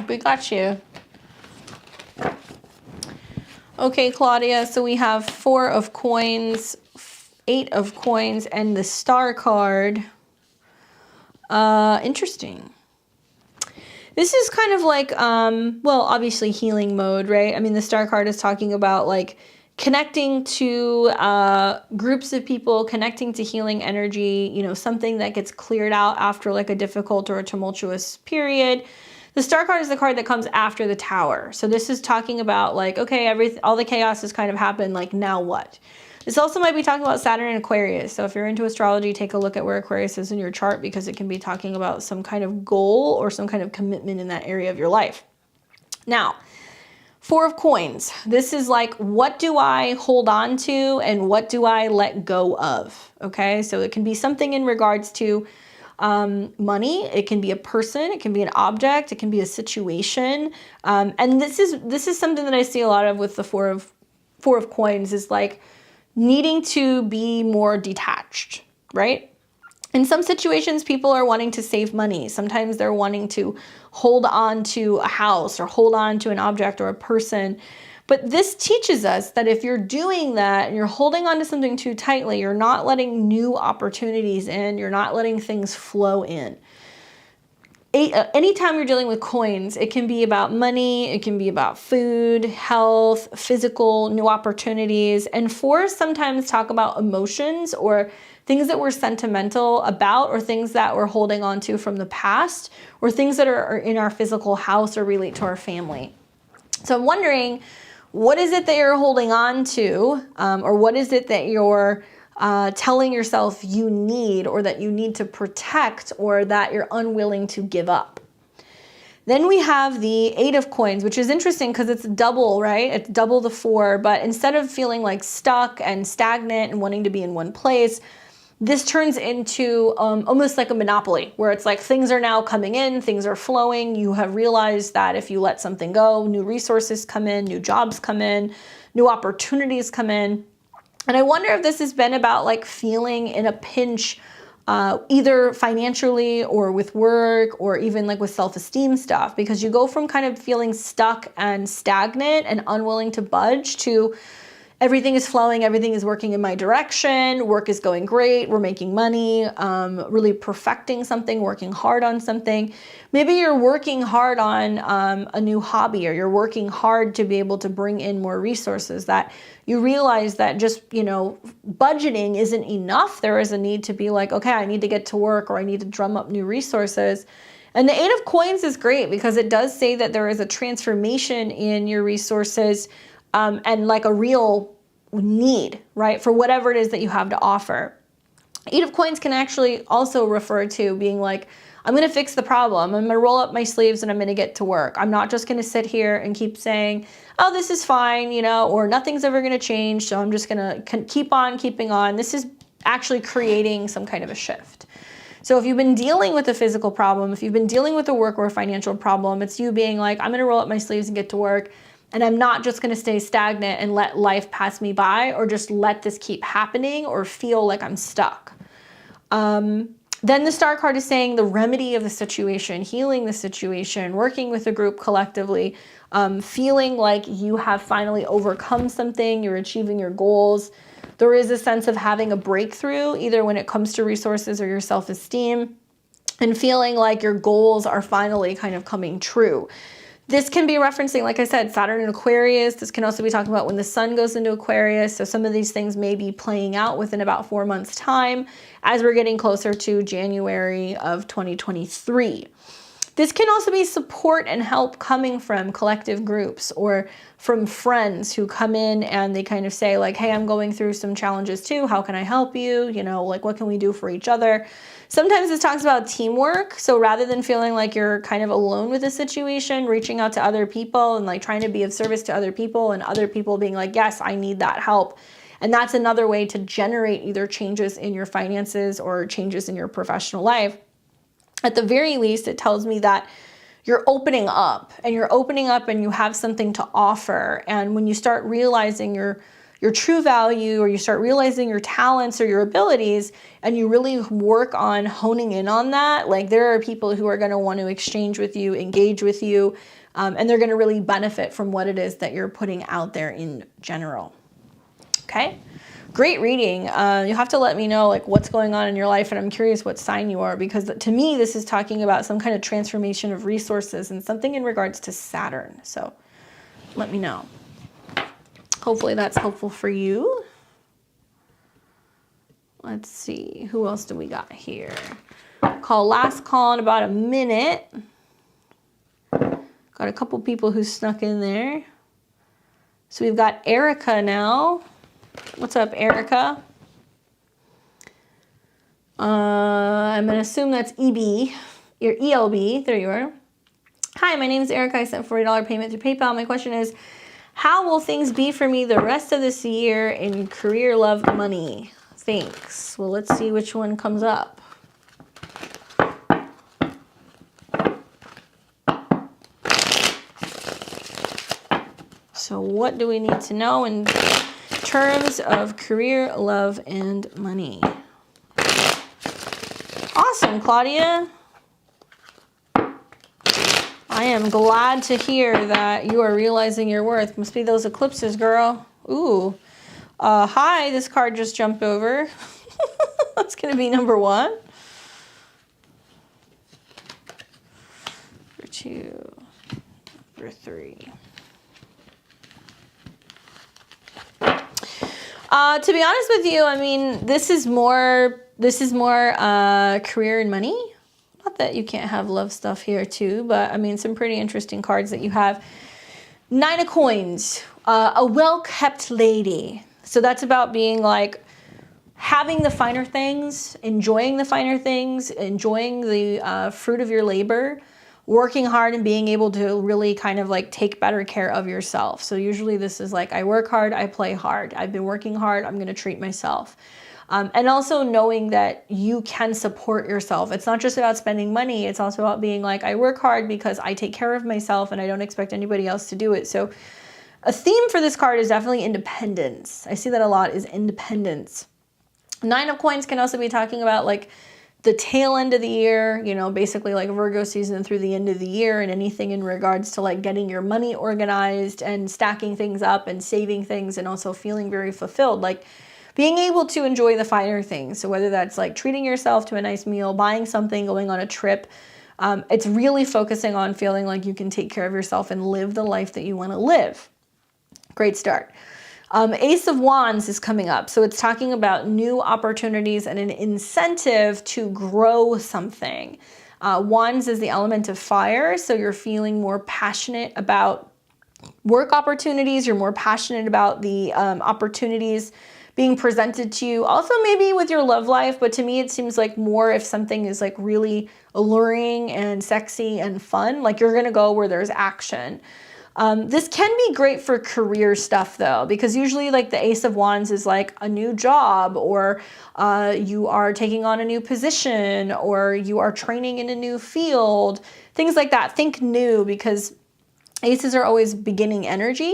We got you. Okay, Claudia, so we have 4 of coins, 8 of coins, and the star card. Interesting. This is kind of like, well, obviously healing mode, right? I mean, the star card is talking about like connecting to groups of people, connecting to healing energy, you know, something that gets cleared out after like a difficult or a tumultuous period. The star card is the card that comes after the tower. So this is talking about like, okay, all the chaos has kind of happened, like now what? This also might be talking about Saturn and Aquarius. So if you're into astrology, take a look at where Aquarius is in your chart, because it can be talking about some kind of goal or some kind of commitment in that area of your life. Now, 4 of coins. This is like, what do I hold on to and what do I let go of? Okay, so it can be something in regards to money. It can be a person. It can be an object. It can be a situation. And this is something that I see a lot of with the four of coins, is like needing to be more detached, right? In some situations, people are wanting to save money. Sometimes they're wanting to hold on to a house or hold on to an object or a person. But this teaches us that if you're doing that and you're holding on to something too tightly, you're not letting new opportunities in, you're not letting things flow in. Anytime you're dealing with coins, it can be about money, it can be about food, health, physical, new opportunities. And 4s sometimes talk about emotions or things that we're sentimental about, or things that we're holding on to from the past, or things that are in our physical house or relate to our family. So I'm wondering, what is it that you're holding on to, or what is it that you're telling yourself you need, or that you need to protect, or that you're unwilling to give up? Then we have the 8 of coins, which is interesting because it's double, right? It's double the 4, but instead of feeling like stuck and stagnant and wanting to be in one place, this turns into almost like a monopoly, where it's like things are now coming in, things are flowing. You have realized that if you let something go, new resources come in, new jobs come in, new opportunities come in. And I wonder if this has been about like feeling in a pinch, either financially or with work or even like with self-esteem stuff, because you go from kind of feeling stuck and stagnant and unwilling to budge to everything is flowing, everything is working in my direction, work is going great, we're making money, really perfecting something, working hard on something. Maybe you're working hard on a new hobby, or you're working hard to be able to bring in more resources, that you realize that just, budgeting isn't enough. There is a need to be like, okay, I need to get to work, or I need to drum up new resources. And the 8 of coins is great because it does say that there is a transformation in your resources, and like a real need, right, for whatever it is that you have to offer. 8 of coins can actually also refer to being like, I'm going to fix the problem. I'm going to roll up my sleeves and I'm going to get to work. I'm not just going to sit here and keep saying, oh, this is fine, or nothing's ever going to change, so I'm just going to keep on keeping on. This is actually creating some kind of a shift. So if you've been dealing with a physical problem, if you've been dealing with a work or a financial problem, it's you being like, I'm going to roll up my sleeves and get to work. And I'm not just going to stay stagnant and let life pass me by, or just let this keep happening, or feel like I'm stuck. Then the Star card is saying the remedy of the situation, healing the situation, working with a group collectively, feeling like you have finally overcome something, you're achieving your goals. There is a sense of having a breakthrough, either when it comes to resources or your self-esteem, and feeling like your goals are finally kind of coming true. This can be referencing, like I said, Saturn in Aquarius. This can also be talking about when the sun goes into Aquarius. So some of these things may be playing out within about 4 months' time as we're getting closer to January of 2023. This can also be support and help coming from collective groups or from friends who come in and they kind of say like, hey, I'm going through some challenges too. How can I help you? Like what can we do for each other? Sometimes this talks about teamwork. So rather than feeling like you're kind of alone with a situation, reaching out to other people and like trying to be of service to other people, and other people being like, yes, I need that help. And that's another way to generate either changes in your finances or changes in your professional life. At the very least, it tells me that you're opening up and you have something to offer. And when you start realizing your true value, or you start realizing your talents or your abilities, and you really work on honing in on that, like there are people who are going to want to exchange with you, engage with you, and they're going to really benefit from what it is that you're putting out there in general. Okay? Great reading. You have to let me know like what's going on in your life, and I'm curious what sign you are, because to me this is talking about some kind of transformation of resources and something in regards to Saturn. So let me know. Hopefully that's helpful for you. Let's see, who else do we got here? Last call in about a minute. Got a couple people who snuck in there. So we've got Erica now. What's up, Erica? I'm going to assume that's EB, your ELB. There you are. Hi, my name is Erica. I sent $40 payment through PayPal. My question is, how will things be for me the rest of this year in career, love, money? Thanks. Well, let's see which one comes up. So what do we need to know in terms of career, love, and money? Awesome, Claudia. I am glad to hear that you are realizing your worth. Must be those eclipses, girl. Ooh. Hi, this card just jumped over. That's going to be number 1. Number 2. Number 3. To be honest with you, I mean, this is more career and money. Not that you can't have love stuff here too, but I mean, some pretty interesting cards that you have. 9 of coins, a well-kept lady. So that's about being like having the finer things, enjoying the finer things, enjoying the fruit of your labor, working hard and being able to really kind of like take better care of yourself. So usually this is like, I work hard, I play hard. I've been working hard, I'm going to treat myself. And also knowing that you can support yourself. It's not just about spending money. It's also about being like, I work hard because I take care of myself and I don't expect anybody else to do it. So a theme for this card is definitely independence. I see that a lot, is independence. Nine of Coins can also be talking about like the tail end of the year, you know, basically like Virgo season through the end of the year, and anything in regards to like getting your money organized and stacking things up and saving things, and also feeling very fulfilled. Like being able to enjoy the finer things. So whether that's like treating yourself to a nice meal, buying something, going on a trip, it's really focusing on feeling like you can take care of yourself and live the life that you want to live. Great start. Ace of Wands is coming up. So it's talking about new opportunities and an incentive to grow something. Wands is the element of fire. So you're feeling more passionate about work opportunities. You're more passionate about the opportunities being presented to you. Also maybe with your love life, but to me it seems like more if something is like really alluring and sexy and fun, like you're gonna go where there's action. This can be great for career stuff though, because usually like the Ace of Wands is like a new job, or you are taking on a new position, or you are training in a new field, things like that. Think new, because aces are always beginning energy.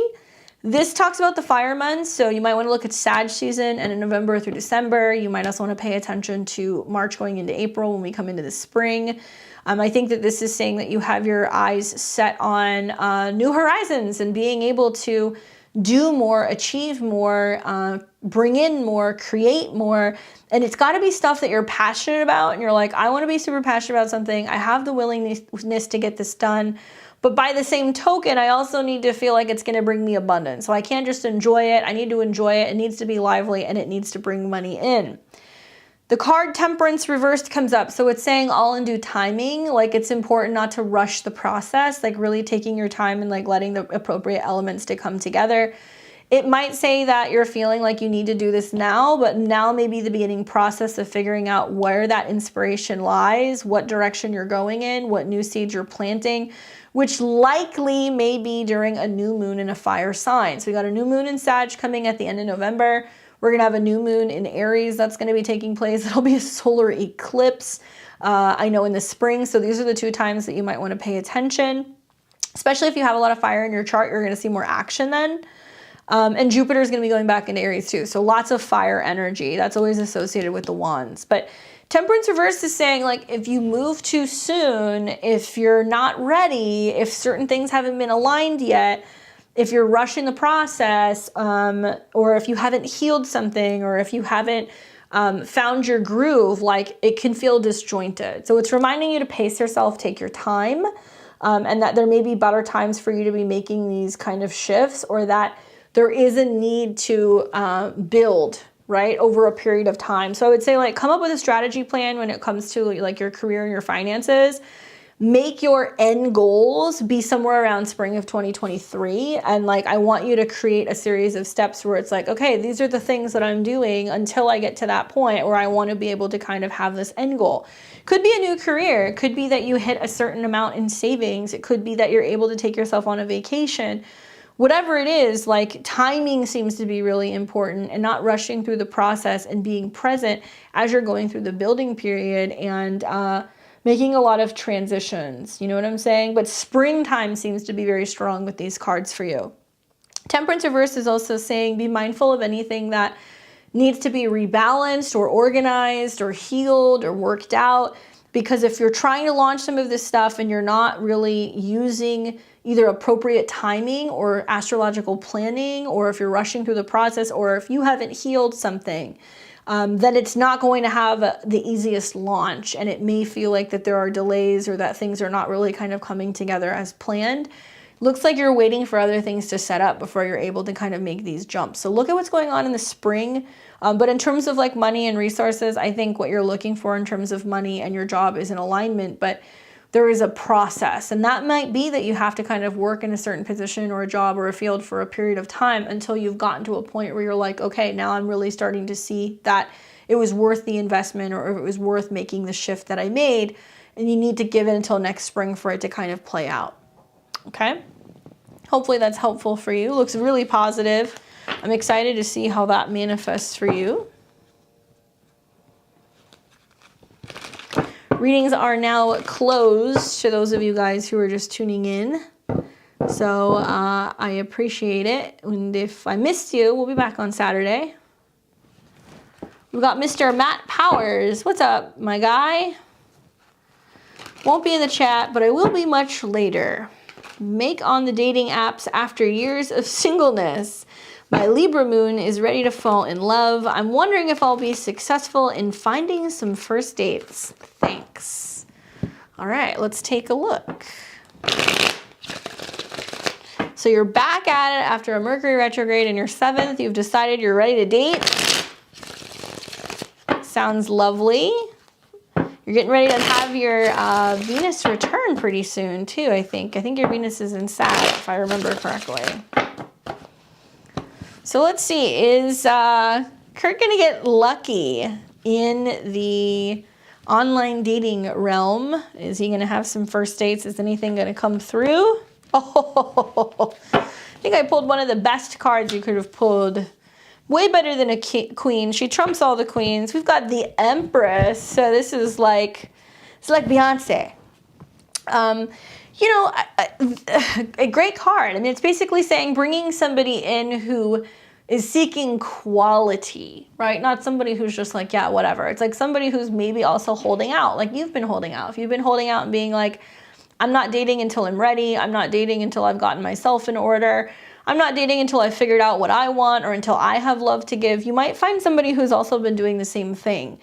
This talks about the fire months, so you might want to look at Sag season and in November through December. You might also want to pay attention to March going into April when we come into the spring. I think that this is saying that you have your eyes set on new horizons and being able to do more, achieve more, bring in more, create more. And it's got to be stuff that you're passionate about. And you're like, I want to be super passionate about something. I have the willingness to get this done. But by the same token, I also need to feel like it's going to bring me abundance. So I can't just enjoy it. I need to enjoy it. It needs to be lively and it needs to bring money in. The card Temperance reversed comes up. So it's saying all in due timing. Like it's important not to rush the process, like really taking your time and like letting the appropriate elements to come together. It might say that you're feeling like you need to do this now, but now may be the beginning process of figuring out where that inspiration lies, what direction you're going in, what new seeds you're planting, which likely may be during a new moon in a fire sign. So we got a new moon in Sag coming at the end of November. We're going to have a new moon in Aries that's going to be taking place. It'll be a solar eclipse, I know, in the spring. So these are the two times that you might want to pay attention, especially if you have a lot of fire in your chart. You're going to see more action then. And Jupiter is going to be going back into Aries too. So lots of fire energy. That's always associated with the wands. But Temperance reverse is saying like if you move too soon, if you're not ready, if certain things haven't been aligned yet, if you're rushing the process, or if you haven't healed something, or if you haven't found your groove, like it can feel disjointed. So it's reminding you to pace yourself, take your time, and that there may be better times for you to be making these kind of shifts, or that there is a need to build, right, over a period of time. So I would say like come up with a strategy plan when it comes to like your career and your finances. Make your end goals be somewhere around spring of 2023. And like, I want you to create a series of steps where it's like, okay, these are the things that I'm doing until I get to that point where I want to be able to kind of have this end goal. Could be a new career. It could be that you hit a certain amount in savings. It could be that you're able to take yourself on a vacation. Whatever it is, like timing seems to be really important, and not rushing through the process, and being present as you're going through the building period and making a lot of transitions. You know what I'm saying? But springtime seems to be very strong with these cards for you. Temperance reverse is also saying be mindful of anything that needs to be rebalanced or organized or healed or worked out. Because if you're trying to launch some of this stuff and you're not really using either appropriate timing or astrological planning, or if you're rushing through the process, or if you haven't healed something, then it's not going to have the easiest launch. And it may feel like that there are delays, or that things are not really kind of coming together as planned. Looks like you're waiting for other things to set up before you're able to kind of make these jumps. So look at what's going on in the spring. But in terms of like money and resources, I think what you're looking for in terms of money and your job is in alignment, but there is a process. And that might be that you have to kind of work in a certain position or a job or a field for a period of time until you've gotten to a point where you're like, okay, now I'm really starting to see that it was worth the investment or if it was worth making the shift that I made. And you need to give it until next spring for it to kind of play out. Okay? Hopefully that's helpful for you. Looks really positive. I'm excited to see how that manifests for you. Readings are now closed to those of you guys who are just tuning in. So I appreciate it. And if I missed you, we'll be back on Saturday. We've got Mr. Matt Powers. What's up, my guy? Won't be in the chat, but I will be much later. Make on the dating apps after years of singleness. My Libra moon is ready to fall in love. I'm wondering if I'll be successful in finding some first dates. Thanks. All right, let's take a look. So you're back at it after a Mercury retrograde in your 7th. You've decided you're ready to date. Sounds lovely. You're getting ready to have your Venus return pretty soon too, I think. I think your Venus is in Sag, if I remember correctly. So let's see, is Kurt gonna get lucky in the online dating realm? Is he gonna have some first dates? Is anything gonna come through? Oh, I think I pulled one of the best cards you could have pulled. Way better than a queen. She trumps all the queens. We've got the Empress. So this is like, it's like Beyonce. You know, a great card. I mean, it's basically saying bringing somebody in who is seeking quality, right? Not somebody who's just like, yeah, whatever. It's like somebody who's maybe also holding out, like you've been holding out. If you've been holding out and being like, I'm not dating until I'm ready. I'm not dating until I've gotten myself in order. I'm not dating until I've figured out what I want or until I have love to give. You might find somebody who's also been doing the same thing.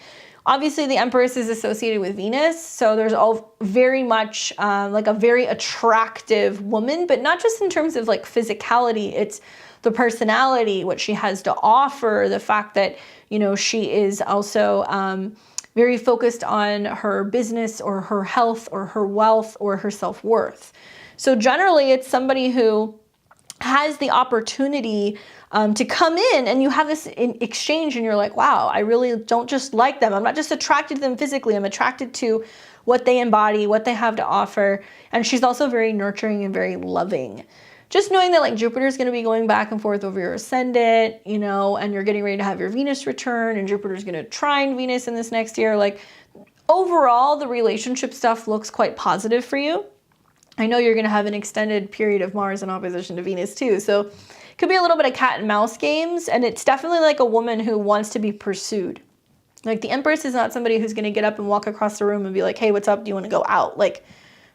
Obviously, the Empress is associated with Venus, so there's all very much like a very attractive woman, but not just in terms of like physicality. It's the personality, what she has to offer, the fact that, you know, she is also very focused on her business or her health or her wealth or her self-worth. So generally, it's somebody who has the opportunity to come in and you have this exchange and you're like, wow, I really don't just like them. I'm not just attracted to them physically. I'm attracted to what they embody, what they have to offer. And she's also very nurturing and very loving. Just knowing that like Jupiter's going to be going back and forth over your ascendant, you know, and you're getting ready to have your Venus return and Jupiter's going to trine Venus in this next year. Like overall, the relationship stuff looks quite positive for you. I know you're going to have an extended period of Mars in opposition to Venus too. So it could be a little bit of cat and mouse games. And it's definitely like a woman who wants to be pursued. Like the Empress is not somebody who's going to get up and walk across the room and be like, hey, what's up? Do you want to go out? Like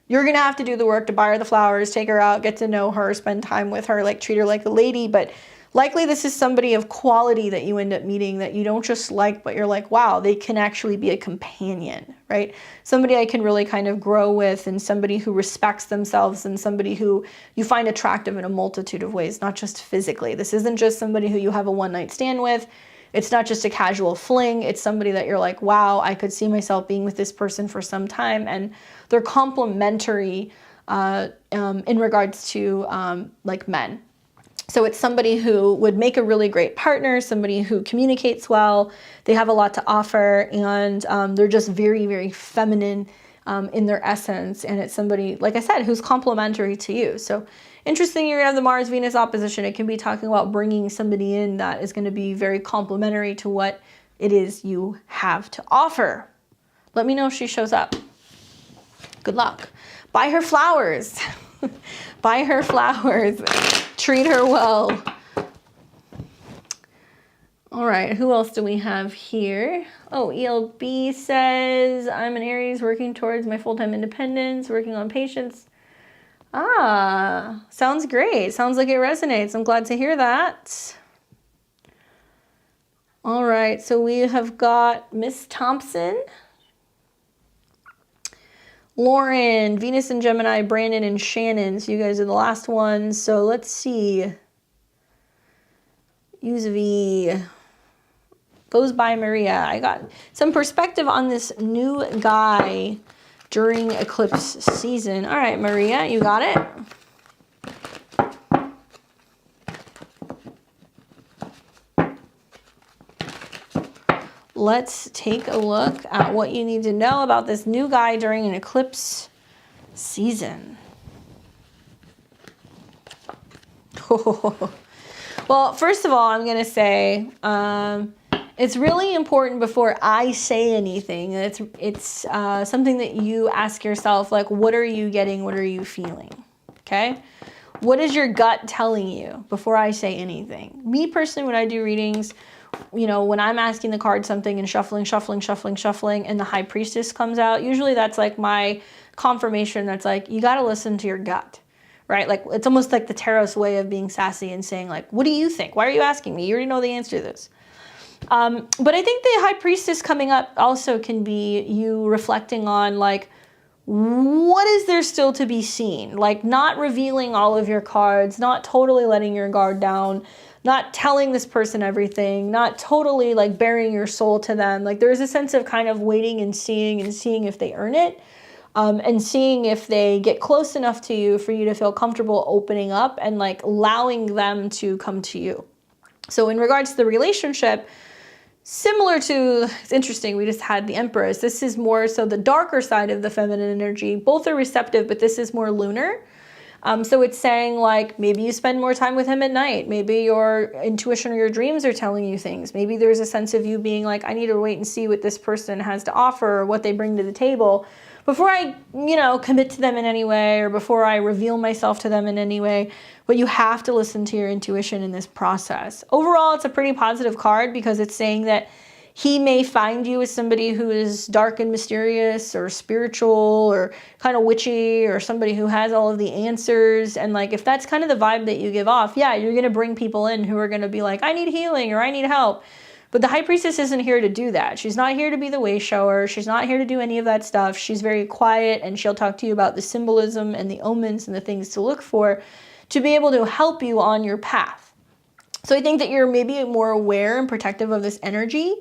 you're going to have to do the work to buy her the flowers, take her out, get to know her, spend time with her, like treat her like a lady. But likely this is somebody of quality that you end up meeting that you don't just like, but you're like, wow, they can actually be a companion, right? Somebody I can really kind of grow with and somebody who respects themselves and somebody who you find attractive in a multitude of ways, not just physically. This isn't just somebody who you have a one-night stand with. It's not just a casual fling. It's somebody that you're like, wow, I could see myself being with this person for some time. And they're complementary in regards to like men. So it's somebody who would make a really great partner, somebody who communicates well, they have a lot to offer, and they're just very, very feminine in their essence. And it's somebody, like I said, who's complementary to you. So interesting, you're gonna have the Mars-Venus opposition. It can be talking about bringing somebody in that is gonna be very complementary to what it is you have to offer. Let me know if she shows up. Good luck. Buy her flowers. Buy her flowers. Treat her well. All right, who else do we have here? Oh, ELB says, I'm an Aries working towards my full-time independence, working on patience. Ah, sounds great. Sounds like it resonates. I'm glad to hear that. All right, so we have got Miss Thompson, Lauren, Venus and Gemini, Brandon and Shannon. So you guys are the last ones. So let's see. Use V. Goes by Maria. I got some perspective on this new guy during eclipse season. All right, Maria, you got it? let's take a look at what you need to know about this new guy during an eclipse season. Well, first of all, I'm going to say it's really important before I say anything. It's something that you ask yourself, like, what are you getting? What are you feeling? Okay? What is your gut telling you before I say anything? Me personally, when I do readings, you know, when I'm asking the card something and shuffling, and the High Priestess comes out, usually that's like my confirmation that's like, you got to listen to your gut, right? Like, it's almost like the tarot's way of being sassy and saying, like, what do you think? Why are you asking me? You already know the answer to this. But I think the High Priestess coming up also can be you reflecting on, like, what is there still to be seen? Like, not revealing all of your cards, not totally letting your guard down, not telling this person everything, not totally like bearing your soul to them. Like, there's a sense of kind of waiting and seeing if they earn it, and seeing if they get close enough to you for you to feel comfortable opening up and like allowing them to come to you. So in regards to the relationship, similar to, it's interesting, we just had the Empress. This is more so the darker side of the feminine energy. Both are receptive, but this is more lunar. So it's saying, like, maybe you spend more time with him at night. Maybe your intuition or your dreams are telling you things. Maybe there's a sense of you being like, I need to wait and see what this person has to offer or what they bring to the table before I, you know, commit to them in any way or before I reveal myself to them in any way. But you have to listen to your intuition in this process. Overall, it's a pretty positive card because it's saying that he may find you as somebody who is dark and mysterious or spiritual or kind of witchy or somebody who has all of the answers. And like, if that's kind of the vibe that you give off, yeah, you're going to bring people in who are going to be like, I need healing or I need help. But the High Priestess isn't here to do that. She's not here to be the way shower. She's not here to do any of that stuff. She's very quiet, and she'll talk to you about the symbolism and the omens and the things to look for to be able to help you on your path. So I think that you're maybe more aware and protective of this energy.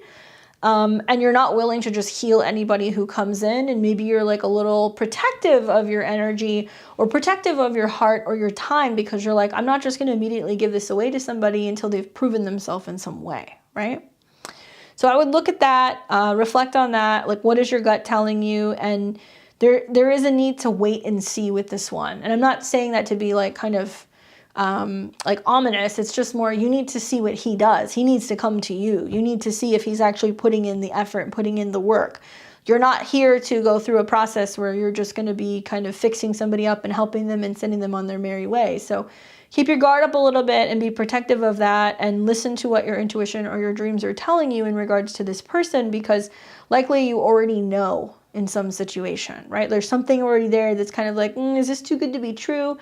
And you're not willing to just heal anybody who comes in, and maybe you're like a little protective of your energy or protective of your heart or your time because you're like, I'm not just going to immediately give this away to somebody until they've proven themselves in some way, right? So I would look at that, reflect on that, like, what is your gut telling you? And there is a need to wait and see with this one. And I'm not saying that to be like kind of like ominous. It's just more, you need to see what he does. He needs to come to you. You need to see if he's actually putting in the effort and putting in the work. You're not here to go through a process where you're just going to be kind of fixing somebody up and helping them and sending them on their merry way. So keep your guard up a little bit and be protective of that, and listen to what your intuition or your dreams are telling you in regards to this person, because likely you already know in some situation, right? There's something already there that's kind of like, is this too good to be true?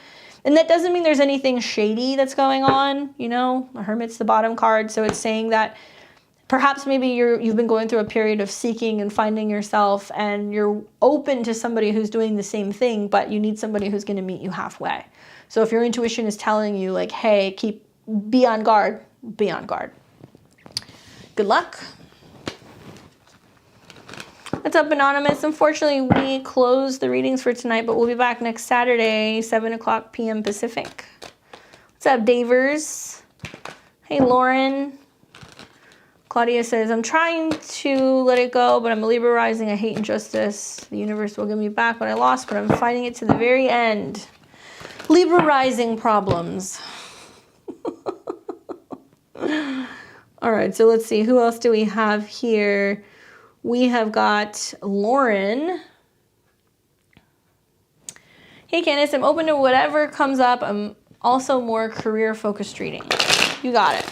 And that doesn't mean there's anything shady that's going on. You know, the Hermit's the bottom card. So it's saying that perhaps maybe you've been going through a period of seeking and finding yourself, and you're open to somebody who's doing the same thing, but you need somebody who's going to meet you halfway. So if your intuition is telling you like, hey, be on guard, be on guard. Good luck. What's up, Anonymous? Unfortunately, we closed the readings for tonight, but we'll be back next Saturday, 7:00 p.m. Pacific. What's up, Davers? Hey, Lauren. Claudia says, I'm trying to let it go, but I'm a Libra rising. I hate injustice. The universe will give me back what I lost, but I'm fighting it to the very end. Libra rising problems. All right, so let's see. Who else do we have here? We have got Lauren. Hey, Candace, I'm open to whatever comes up. I'm also more career-focused reading. You got it.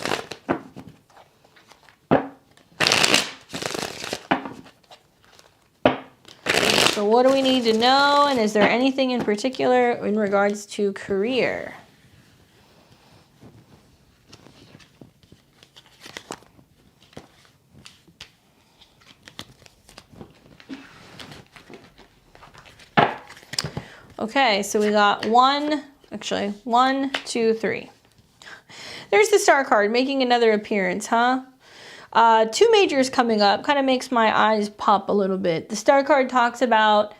So what do we need to know? And is there anything in particular in regards to career? Okay, so we got one, 2, 3. There's the star card, making another appearance, huh? 2 majors coming up kind of makes my eyes pop a little bit. The star card talks about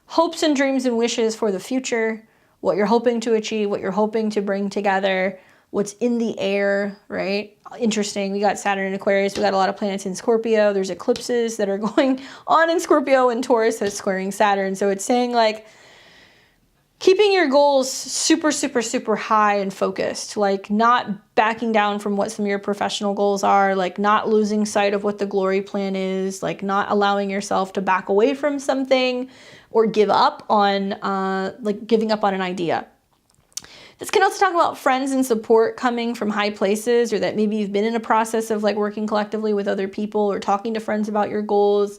hopes and dreams and wishes for the future, what you're hoping to achieve, what you're hoping to bring together, what's in the air, right? Interesting. We got Saturn in Aquarius. We got a lot of planets in Scorpio. There's eclipses that are going on in Scorpio and Taurus that's squaring Saturn. So it's saying like keeping your goals super, super, super high and focused, like not backing down from what some of your professional goals are, like not losing sight of what the glory plan is, like not allowing yourself to back away from something or give up on, like giving up on an idea. This can also talk about friends and support coming from high places, or that maybe you've been in a process of like working collectively with other people or talking to friends about your goals.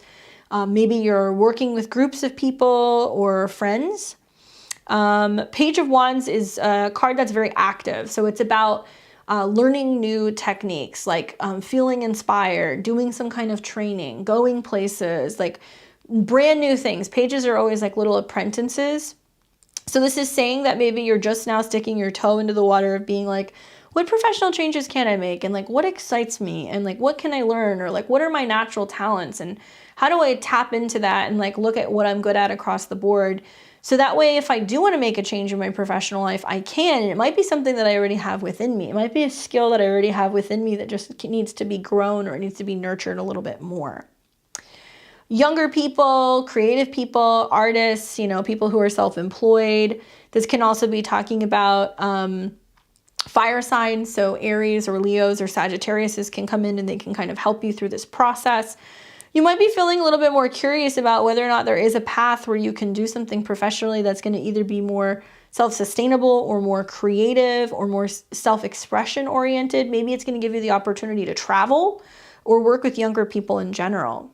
Maybe you're working with groups of people or friends. Page of Wands is a card that's very active. So it's about learning new techniques, like feeling inspired, doing some kind of training, going places, like brand new things. Pages are always like little apprentices. So this is saying that maybe you're just now sticking your toe into the water of being like, what professional changes can I make? And like, what excites me? And like, what can I learn? Or like, what are my natural talents? And how do I tap into that and like look at what I'm good at across the board? So that way, if I do want to make a change in my professional life, I can. And it might be something that I already have within me. It might be a skill that I already have within me that just needs to be grown or it needs to be nurtured a little bit more. Younger people, creative people, artists, you know, people who are self-employed. This can also be talking about fire signs. So Aries or Leos or Sagittariuses can come in and they can kind of help you through this process. You might be feeling a little bit more curious about whether or not there is a path where you can do something professionally that's going to either be more self-sustainable or more creative or more self-expression oriented. Maybe it's going to give you the opportunity to travel or work with younger people in general.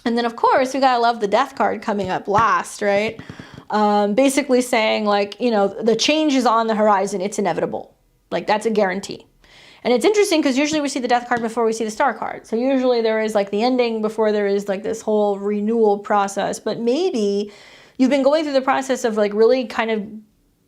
And then, of course, we gotta love the Death card coming up last, right? Basically saying, like, you know, the change is on the horizon. It's inevitable. Like, that's a guarantee. And it's interesting because usually we see the Death card before we see the Star card. So usually there is, like, the ending before there is, like, this whole renewal process. But maybe you've been going through the process of, like, really kind of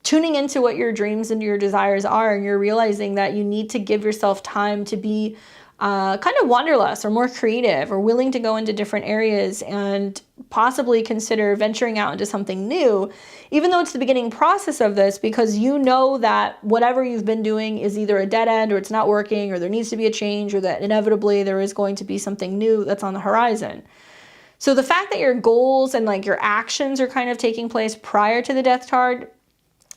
tuning into what your dreams and your desires are, and you're realizing that you need to give yourself time to be kind of wanderlust or more creative or willing to go into different areas and possibly consider venturing out into something new, even though it's the beginning process of this, because you know that whatever you've been doing is either a dead end or it's not working or there needs to be a change or that inevitably there is going to be something new that's on the horizon. So the fact that your goals and like your actions are kind of taking place prior to the Death card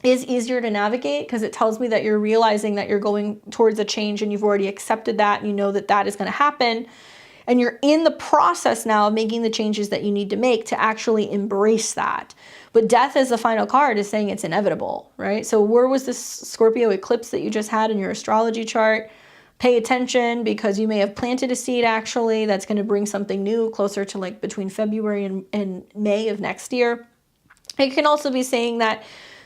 is easier to navigate because it tells me that you're realizing that you're going towards a change and you've already accepted that and you know that that is going to happen. And you're in the process now of making the changes that you need to make to actually embrace that. But Death as the final card is saying it's inevitable, right? So where was this Scorpio eclipse that you just had in your astrology chart? Pay attention because you may have planted a seed actually that's going to bring something new closer to like between February and May of next year. It can also be saying that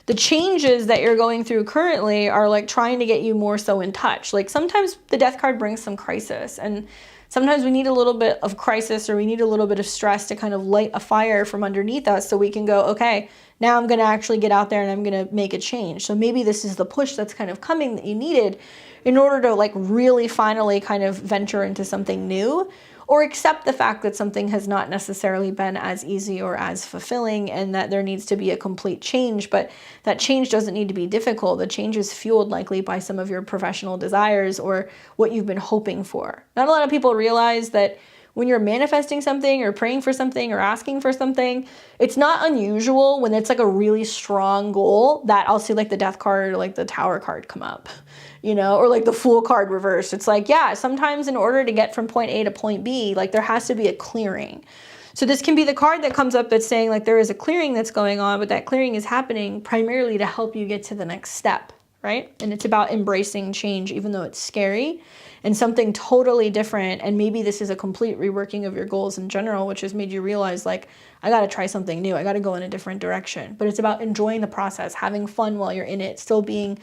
the changes that you're going through currently are like trying to get you more so in touch. Like sometimes the Death card brings some crisis, and sometimes we need a little bit of crisis or we need a little bit of stress to kind of light a fire from underneath us so we can go, okay, now I'm going to actually get out there and I'm going to make a change. So maybe this is the push that's kind of coming that you needed in order to like really finally kind of venture into something new, or accept the fact that something has not necessarily been as easy or as fulfilling and that there needs to be a complete change, but that change doesn't need to be difficult. The change is fueled likely by some of your professional desires or what you've been hoping for. Not a lot of people realize that when you're manifesting something or praying for something or asking for something, it's not unusual when it's like a really strong goal that I'll see like the Death card or like the Tower card come up, you know, or like the Fool card reversed. It's like, yeah, sometimes in order to get from point A to point B, like there has to be a clearing. So this can be the card that comes up that's saying like there is a clearing that's going on, but that clearing is happening primarily to help you get to the next step, right? And it's about embracing change, even though it's scary and something totally different. And maybe this is a complete reworking of your goals in general, which has made you realize like, I got to try something new. I got to go in a different direction. But it's about enjoying the process, having fun while you're in it, still being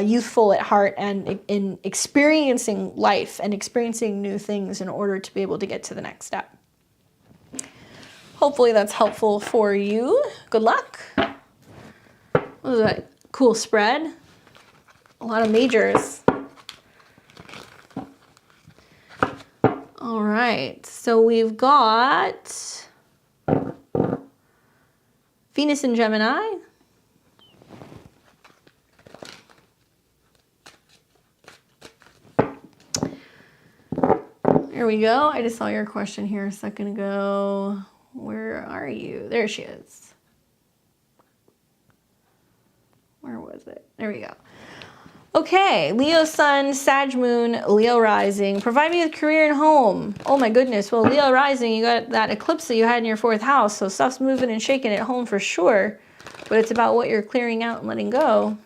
youthful at heart and in experiencing life and experiencing new things in order to be able to get to the next step. Hopefully that's helpful for you. Good luck. What was that? Cool spread. A lot of majors. All right, so we've got Venus in Gemini, Here we go. I just saw your question here a second ago. Where are you? There she is. Where was it? There we go. Okay, Leo Sun, Sag Moon, Leo Rising. Provide me with career and home. Oh my goodness. Well, Leo Rising, you got that eclipse that you had in your 4th house, so stuff's moving and shaking at home for sure. But it's about what you're clearing out and letting go.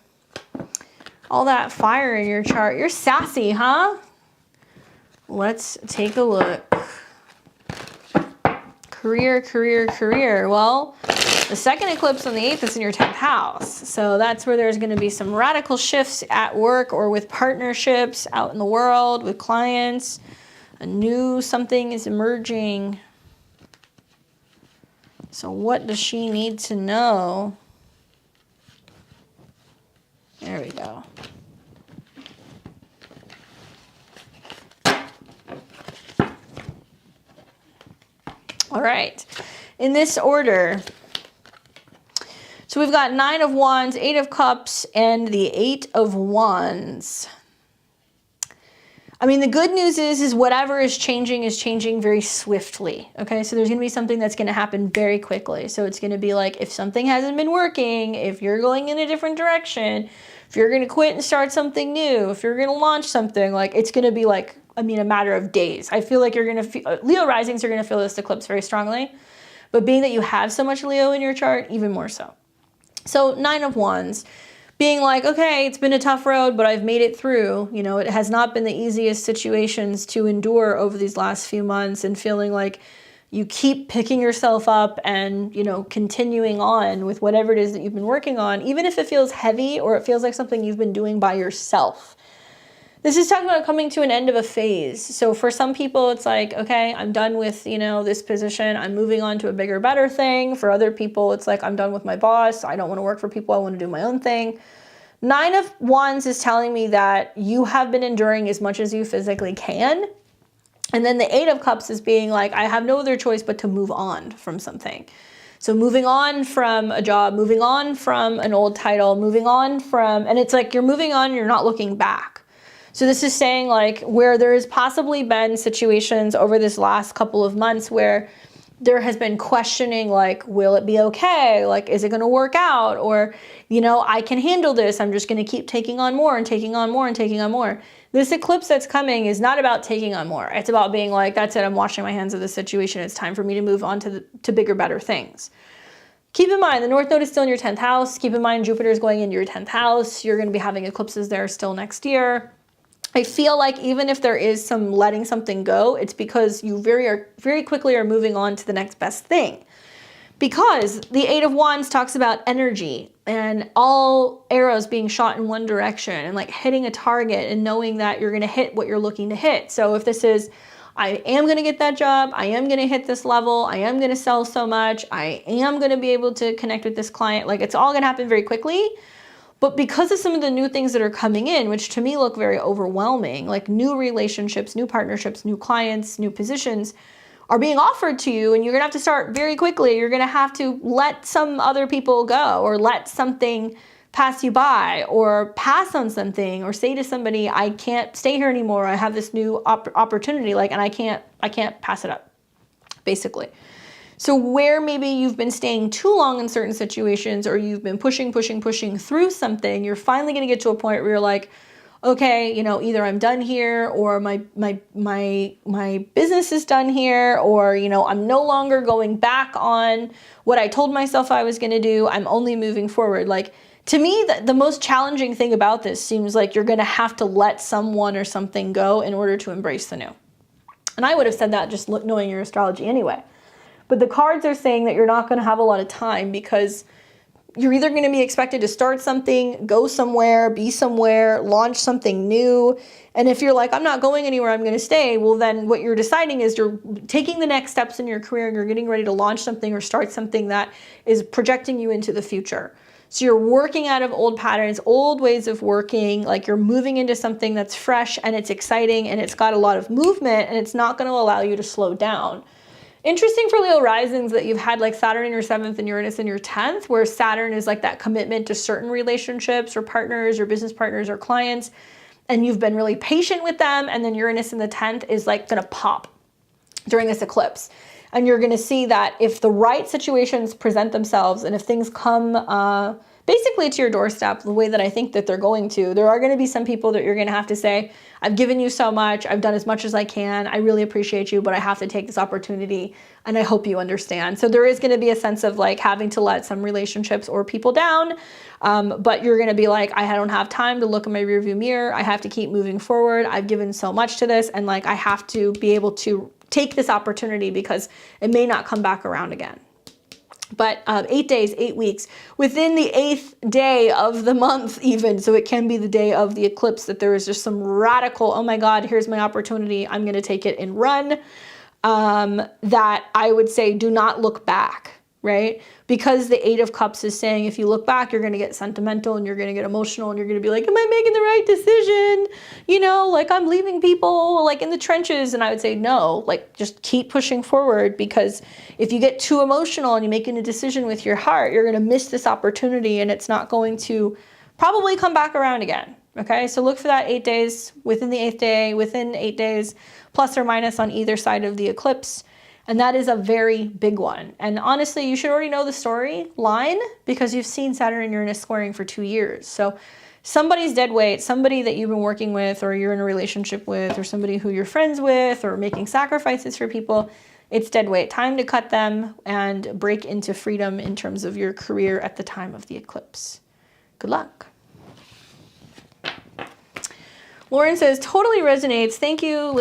All that fire in your chart. You're sassy, huh? Let's take a look. Career, career, career. Well, the second eclipse on the 8th is in your 10th house. So that's where there's going to be some radical shifts at work or with partnerships out in the world with clients. A new something is emerging. So what does she need to know? There we go. All right, in this order. So we've got 9 of Wands, 8 of Cups, and the 8 of Wands. I mean, the good news is whatever is changing very swiftly, okay? So there's gonna be something that's gonna happen very quickly. So it's gonna be like, if something hasn't been working, if you're going in a different direction, if you're gonna quit and start something new, if you're gonna launch something, like it's gonna be like, I mean, a matter of days. I feel like you're gonna feel, Leo risings are gonna feel this eclipse very strongly, but being that you have so much Leo in your chart, even more so. So 9 of Wands, being like, okay, it's been a tough road, but I've made it through. You know, it has not been the easiest situations to endure over these last few months, and feeling like you keep picking yourself up and, you know, continuing on with whatever it is that you've been working on, even if it feels heavy or it feels like something you've been doing by yourself. This is talking about coming to an end of a phase. So for some people, it's like, okay, I'm done with, you know, this position. I'm moving on to a bigger, better thing. For other people, it's like, I'm done with my boss. I don't want to work for people. I want to do my own thing. 9 of Wands is telling me that you have been enduring as much as you physically can. And then the 8 of Cups is being like, I have no other choice but to move on from something. So moving on from a job, moving on from an old title, moving on from, and it's like you're moving on, you're not looking back. So this is saying like where there has possibly been situations over this last couple of months where there has been questioning, like, will it be okay? Like, is it going to work out? Or, you know, I can handle this. I'm just going to keep taking on more and taking on more and taking on more. This eclipse that's coming is not about taking on more. It's about being like, that's it. I'm washing my hands of this situation. It's time for me to move on to bigger, better things. Keep in mind, the North Node is still in your 10th house. Keep in mind, Jupiter is going into your 10th house. You're going to be having eclipses there still next year. I feel like even if there is some letting something go, it's because you very quickly are moving on to the next best thing. Because the 8 of Wands talks about energy and all arrows being shot in one direction and like hitting a target and knowing that you're going to hit what you're looking to hit. So if this is, I am going to get that job, I am going to hit this level, I am going to sell so much, I am going to be able to connect with this client, like it's all going to happen very quickly. But because of some of the new things that are coming in, which to me look very overwhelming, like new relationships, new partnerships, new clients, new positions are being offered to you, and you're gonna have to start very quickly. You're gonna have to let some other people go, or let something pass you by, or pass on something, or say to somebody, I can't stay here anymore. I have this new opportunity, like, and I can't pass it up, basically. So where maybe you've been staying too long in certain situations, or you've been pushing through something, you're finally going to get to a point where you're like, okay, you know, either I'm done here, or my business is done here, or, you know, I'm no longer going back on what I told myself I was going to do. I'm only moving forward. Like, to me, the most challenging thing about this seems like you're going to have to let someone or something go in order to embrace the new. And I would have said that just knowing your astrology anyway. But the cards are saying that you're not going to have a lot of time, because you're either going to be expected to start something, go somewhere, be somewhere, launch something new. And if you're like, I'm not going anywhere, I'm going to stay, well, then what you're deciding is you're taking the next steps in your career, and you're getting ready to launch something or start something that is projecting you into the future. So you're working out of old patterns, old ways of working, like you're moving into something that's fresh and it's exciting and it's got a lot of movement, and it's not going to allow you to slow down. Interesting for Leo risings that you've had like Saturn in your 7th and Uranus in your 10th, where Saturn is like that commitment to certain relationships or partners or business partners or clients. and you've been really patient with them, and then Uranus in the 10th is like gonna pop during this eclipse. And you're gonna see that if the right situations present themselves and if things come basically to your doorstep the way that I think that they're going to, there are gonna be some people that you're gonna have to say, I've given you so much, I've done as much as I can, I really appreciate you, but I have to take this opportunity and I hope you understand. So there is gonna be a sense of like having to let some relationships or people down, but you're gonna be like, I don't have time to look in my rearview mirror, I have to keep moving forward, I've given so much to this, and like I have to be able to take this opportunity because it may not come back around again. But 8 days, 8 weeks, within the 8th day of the month even, so it can be the day of the eclipse, that there is just some radical, oh my God, here's my opportunity, I'm gonna take it and run, that I would say do not look back, right? Because the 8 of Cups is saying if you look back, you're gonna get sentimental and you're gonna get emotional and you're gonna be like, am I making the right decision? You know, like I'm leaving people like in the trenches. And I would say, no, like just keep pushing forward, because if you get too emotional and you're making a decision with your heart, you're gonna miss this opportunity and it's not going to probably come back around again. Okay, so look for that 8 days, within the 8th day, within 8 days, plus or minus on either side of the eclipse. And that is a very big one. And honestly, you should already know the storyline because you've seen Saturn and Uranus squaring for 2 years. So somebody's dead weight, somebody that you've been working with or you're in a relationship with, or somebody who you're friends with or making sacrifices for people, it's dead weight. Time to cut them and break into freedom in terms of your career at the time of the eclipse. Good luck. Lauren says, totally resonates. Thank you.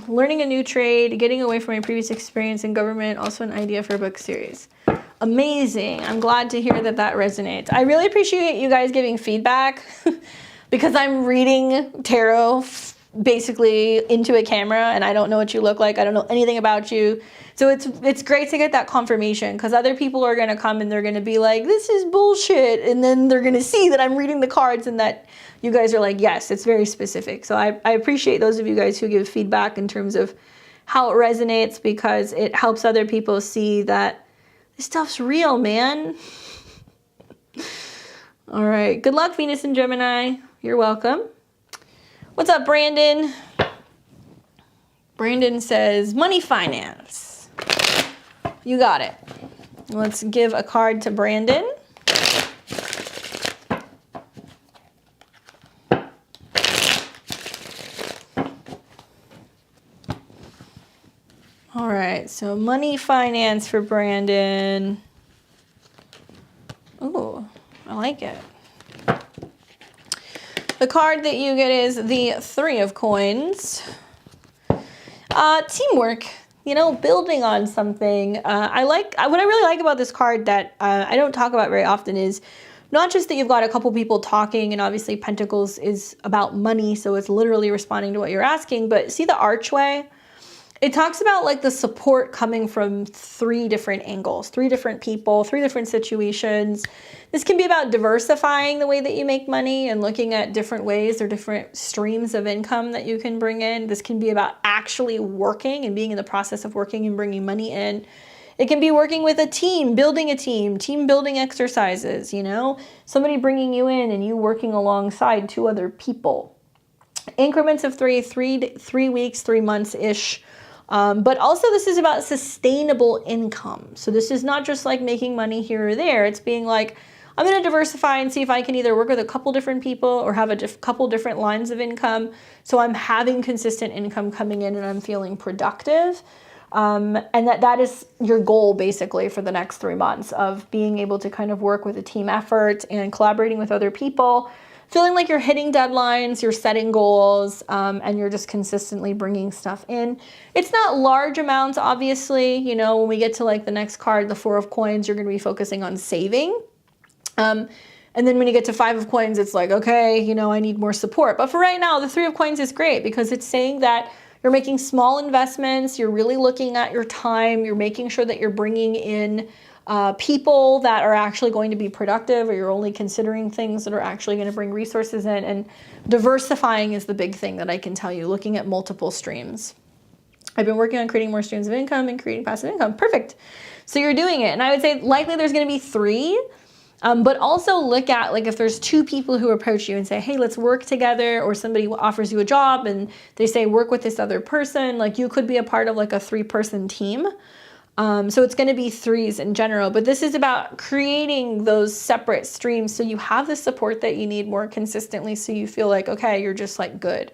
Learning a new trade, getting away from my previous experience in government, also an idea for a book series. Amazing. I'm glad to hear that that resonates. I really appreciate you guys giving feedback because I'm reading tarot basically into a camera and I don't know what you look like. I don't know anything about you. So it's great to get that confirmation, because other people are going to come and they're going to be like, this is bullshit. And then they're going to see that I'm reading the cards and that you guys are like, yes, it's very specific. So I appreciate those of you guys who give feedback in terms of how it resonates, because it helps other people see that this stuff's real, man. All right. Good luck, Venus and Gemini. You're welcome. What's up, Brandon? Brandon says, money finance. You got it. Let's give a card to Brandon. All right, so money finance for Brandon. Ooh, I like it. The card that you get is the 3 of Coins. Teamwork, you know, building on something. What I really like about this card that I don't talk about very often is not just that you've got a couple people talking, and obviously Pentacles is about money, so it's literally responding to what you're asking, but see the archway? It talks about like the support coming from 3 different angles, 3 different people, 3 different situations. This can be about diversifying the way that you make money and looking at different ways or different streams of income that you can bring in. This can be about actually working and being in the process of working and bringing money in. It can be working with a team, building a team building exercises, you know, somebody bringing you in and you working alongside 2 other people. Increments of 3 weeks, 3 months-ish. But also this is about sustainable income. So this is not just like making money here or there. It's being like, I'm going to diversify and see if I can either work with a couple different people or have a couple different lines of income. So I'm having consistent income coming in and I'm feeling productive. And that is your goal basically for the next 3 months, of being able to kind of work with a team effort and collaborating with other people, feeling like you're hitting deadlines, you're setting goals, and you're just consistently bringing stuff in. It's not large amounts, obviously. You know, when we get to like the next card, the 4 of Coins, you're going to be focusing on saving. And then when you get to 5 of Coins, it's like, okay, you know, I need more support. But for right now, the 3 of Coins is great because it's saying that you're making small investments, you're really looking at your time, you're making sure that you're bringing in people that are actually going to be productive, or you're only considering things that are actually going to bring resources in. And diversifying is the big thing that I can tell you, looking at multiple streams. I've been working on creating more streams of income and creating passive income. Perfect. So you're doing it. And I would say likely there's going to be 3. But also look at, like, if there's two people who approach you and say, hey, let's work together, or somebody offers you a job and they say, work with this other person, like you could be a part of like a 3-person team. So it's going to be 3s in general, but this is about creating those separate streams so you have the support that you need more consistently, so you feel like, okay, you're just like good.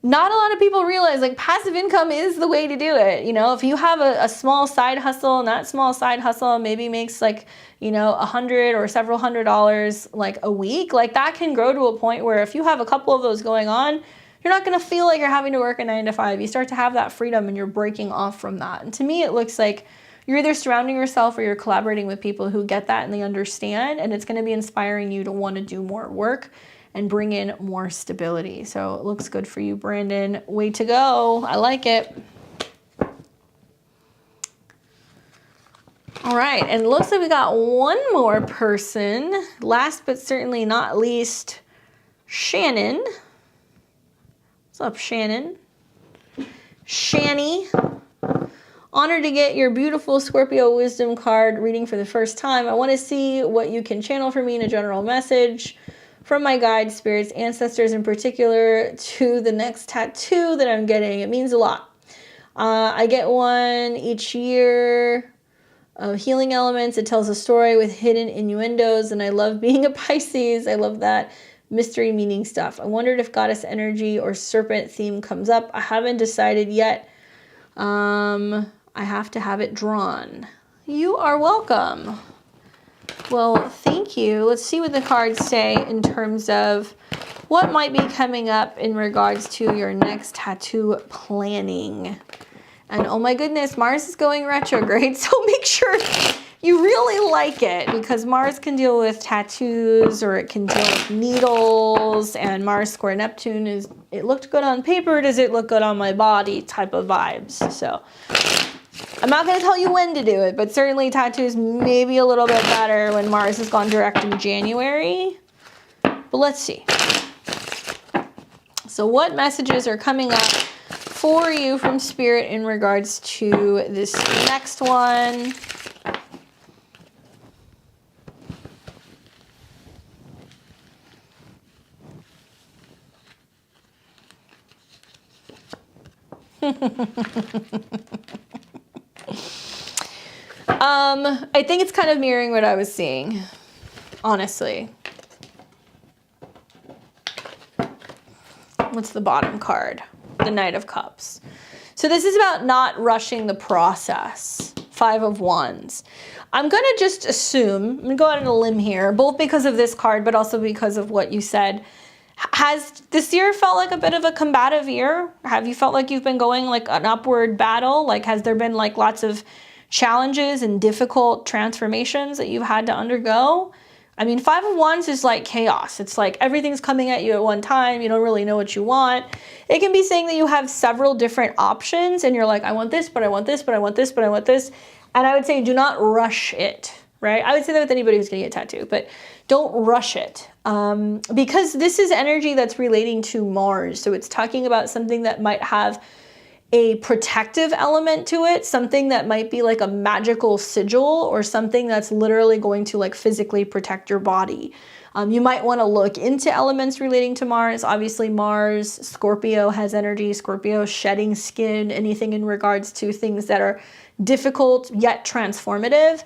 Not a lot of people realize like passive income is the way to do it. You know, if you have a small side hustle, and that small side hustle maybe makes like, you know, $100 or several $100s like a week, like that can grow to a point where if you have a couple of those going on, you're not going to feel like you're having to work a 9 to 5. You start to have that freedom and you're breaking off from that. And to me, it looks like you're either surrounding yourself or you're collaborating with people who get that and they understand, and it's going to be inspiring you to want to do more work and bring in more stability. So it looks good for you, Brandon. Way to go. I like it. All right, and it looks like we got one more person. Last but certainly not least, Shannon. What's up, Shannon? Shanny. Honored to get your beautiful Scorpio wisdom card reading for the first time. I want to see what you can channel for me in a general message from my guides, spirits, ancestors in particular, to the next tattoo that I'm getting. It means a lot. I get one each year of healing elements. It tells a story with hidden innuendos, and I love being a Pisces. I love that mystery meaning stuff. I wondered if goddess energy or serpent theme comes up. I haven't decided yet. I have to have it drawn. You are welcome. Well, thank you. Let's see what the cards say in terms of what might be coming up in regards to your next tattoo planning. And oh my goodness, Mars is going retrograde, so make sure you really like it, because Mars can deal with tattoos, or it can deal with needles, and Mars square Neptune is, it looked good on paper, does it look good on my body type of vibes. So I'm not going to tell you when to do it, but certainly tattoos may be a little bit better when Mars has gone direct in January. But let's see. So what messages are coming up for you from Spirit in regards to this next one? I think it's kind of mirroring what I was seeing, honestly. What's the bottom card? The Knight of Cups. So this is about not rushing the process. 5 of Wands. I'm going to just assume, I'm going to go out on a limb here, both because of this card, but also because of what you said. Has this year felt like a bit of a combative year? Have you felt like you've been going like an upward battle? Like, has there been like lots of challenges and difficult transformations that you've had to undergo? I mean, 5 of Wands is like chaos. It's like everything's coming at you at one time. You don't really know what you want. It can be saying that you have several different options and you're like, I want this, but I want this, but I want this, but I want this. And I would say do not rush it, right? I would say that with anybody who's going to get a tattoo, but don't rush it. Because this is energy that's relating to Mars. So it's talking about something that might have a protective element to it, something that might be like a magical sigil, or something that's literally going to like physically protect your body. You might want to look into elements relating to Mars. Obviously Mars, Scorpio has energy, Scorpio shedding skin, anything in regards to things that are difficult yet transformative.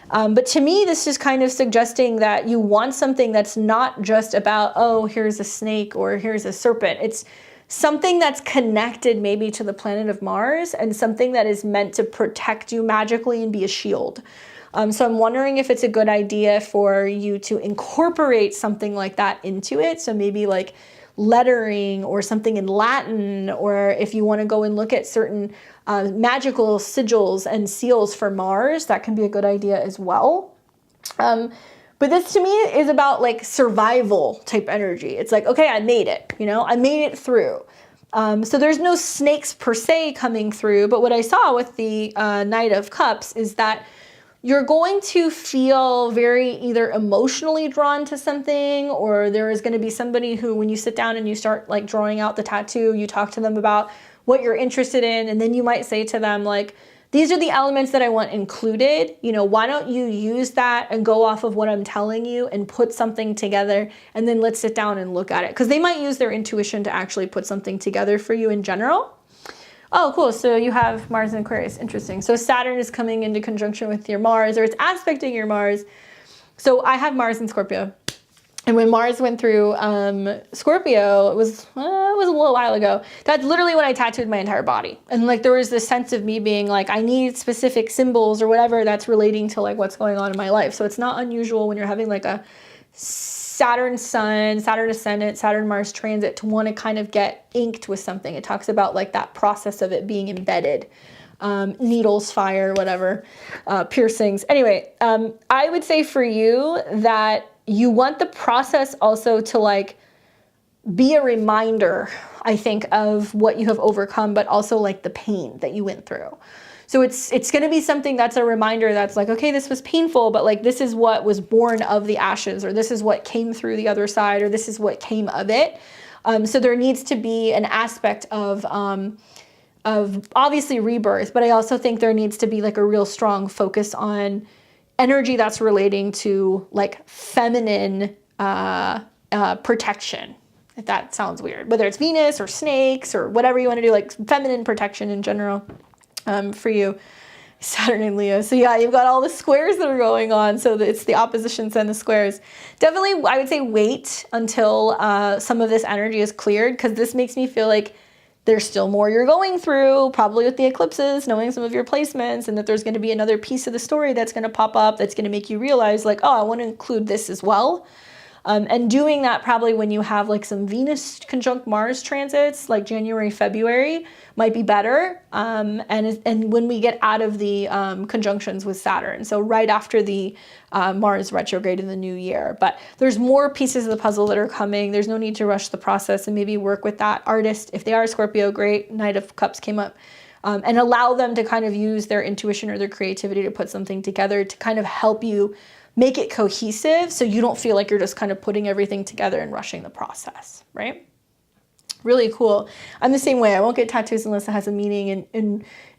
But to me, this is kind of suggesting that you want something that's not just about, oh, here's a snake or here's a serpent. It's something that's connected maybe to the planet of Mars, and something that is meant to protect you magically and be a shield. So I'm wondering if it's a good idea for you to incorporate something like that into it. So maybe like lettering or something in Latin, or if you want to go and look at certain magical sigils and seals for Mars, that can be a good idea as well. But this to me is about like survival type energy. It's like, okay, I made it, you know, I made it through. So there's no snakes per se coming through, but what I saw with the Knight of Cups is that you're going to feel very either emotionally drawn to something, or there is going to be somebody who, when you sit down and you start like drawing out the tattoo, you talk to them about what you're interested in, and then you might say to them like, these are the elements that I want included. You know, why don't you use that and go off of what I'm telling you and put something together, and then let's sit down and look at it. Because they might use their intuition to actually put something together for you in general. Oh, cool. So you have Mars in Aquarius. Interesting. So Saturn is coming into conjunction with your Mars, or it's aspecting your Mars. So I have Mars in Scorpio. And when Mars went through Scorpio, it was a little while ago. That's literally when I tattooed my entire body. And like there was this sense of me being like, I need specific symbols or whatever that's relating to like what's going on in my life. So it's not unusual when you're having like a Saturn Sun, Saturn Ascendant, Saturn Mars transit to want to kind of get inked with something. It talks about like that process of it being embedded. Needles, fire, whatever, piercings. Anyway, I would say for you that you want the process also to like be a reminder, I think, of what you have overcome, but also like the pain that you went through. So it's going to be something that's a reminder that's like, okay, this was painful, but like this is what was born of the ashes, or this is what came through the other side, or this is what came of it. So there needs to be an aspect of obviously rebirth, but I also think there needs to be like a real strong focus on energy that's relating to like feminine protection, if that sounds weird, whether it's Venus or snakes or whatever you want to do, like feminine protection in general for you. Saturn and Leo. So yeah, you've got all the squares that are going on. So it's the oppositions and the squares. Definitely, I would say wait until some of this energy is cleared, because this makes me feel like there's still more you're going through, probably with the eclipses, knowing some of your placements, and that there's going to be another piece of the story that's going to pop up that's going to make you realize like, oh, I want to include this as well. And doing that probably when you have like some Venus conjunct Mars transits, like January, February, might be better. And when we get out of the conjunctions with Saturn, so right after the Mars retrograde in the new year. But there's more pieces of the puzzle that are coming. There's no need to rush the process, and maybe work with that artist. If they are Scorpio, great. Knight of Cups came up. And allow them to kind of use their intuition or their creativity to put something together to kind of help you make it cohesive, so you don't feel like you're just kind of putting everything together and rushing the process, right? Really cool. I'm the same way. I won't get tattoos unless it has a meaning.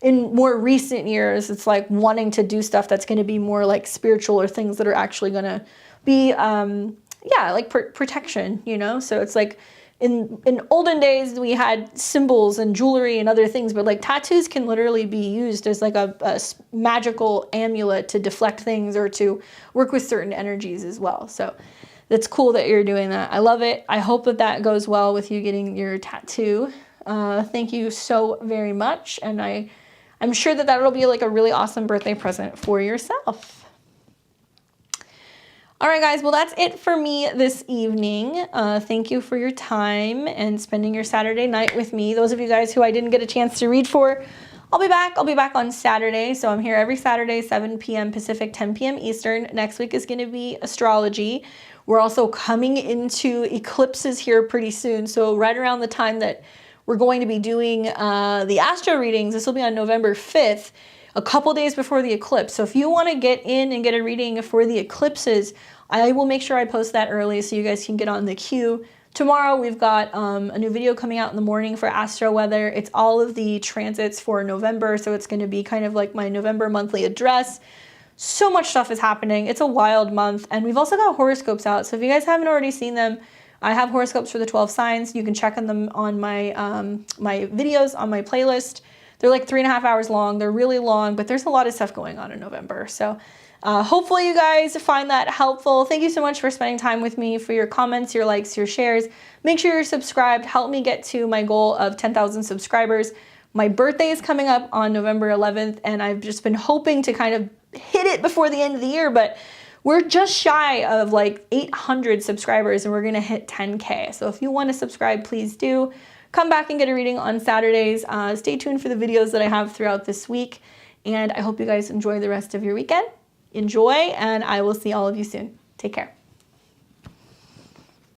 In more recent years, it's like wanting to do stuff that's going to be more like spiritual, or things that are actually going to be, like protection, you know? So it's like in olden days, we had symbols and jewelry and other things, but like tattoos can literally be used as like a magical amulet to deflect things or to work with certain energies as well. So it's cool that you're doing that. I love it. I hope that that goes well with you getting your tattoo. Thank you so very much. And I'm sure that that'll be like a really awesome birthday present for yourself. All right, guys, well, that's it for me this evening. Thank you for your time and spending your Saturday night with me. Those of you guys who I didn't get a chance to read for, I'll be back. I'll be back on Saturday. So I'm here every Saturday, 7 p.m. Pacific, 10 p.m. Eastern. Next week is going to be astrology. We're also coming into eclipses here pretty soon. So right around the time that we're going to be doing the astro readings, this will be on November 5th. A couple days before the eclipse. So if you want to get in and get a reading for the eclipses, I will make sure I post that early so you guys can get on the queue. Tomorrow we've got a new video coming out in the morning for astro weather. It's all of the transits for November, so it's going to be kind of like my November monthly address. So much stuff is happening. It's a wild month, and we've also got horoscopes out. So if you guys haven't already seen them, I have horoscopes for the 12 signs. You can check on them on my my videos on my playlist. They're like 3.5 hours long. They're really long, but there's a lot of stuff going on in November. So hopefully you guys find that helpful. Thank you so much for spending time with me, for your comments, your likes, your shares. Make sure you're subscribed. Help me get to my goal of 10,000 subscribers. My birthday is coming up on November 11th, and I've just been hoping to kind of hit it before the end of the year, but we're just shy of like 800 subscribers, and we're going to hit 10K. So if you want to subscribe, please do. Come back and get a reading on Saturdays. Stay tuned for the videos that I have throughout this week. And I hope you guys enjoy the rest of your weekend. Enjoy, and I will see all of you soon. Take care.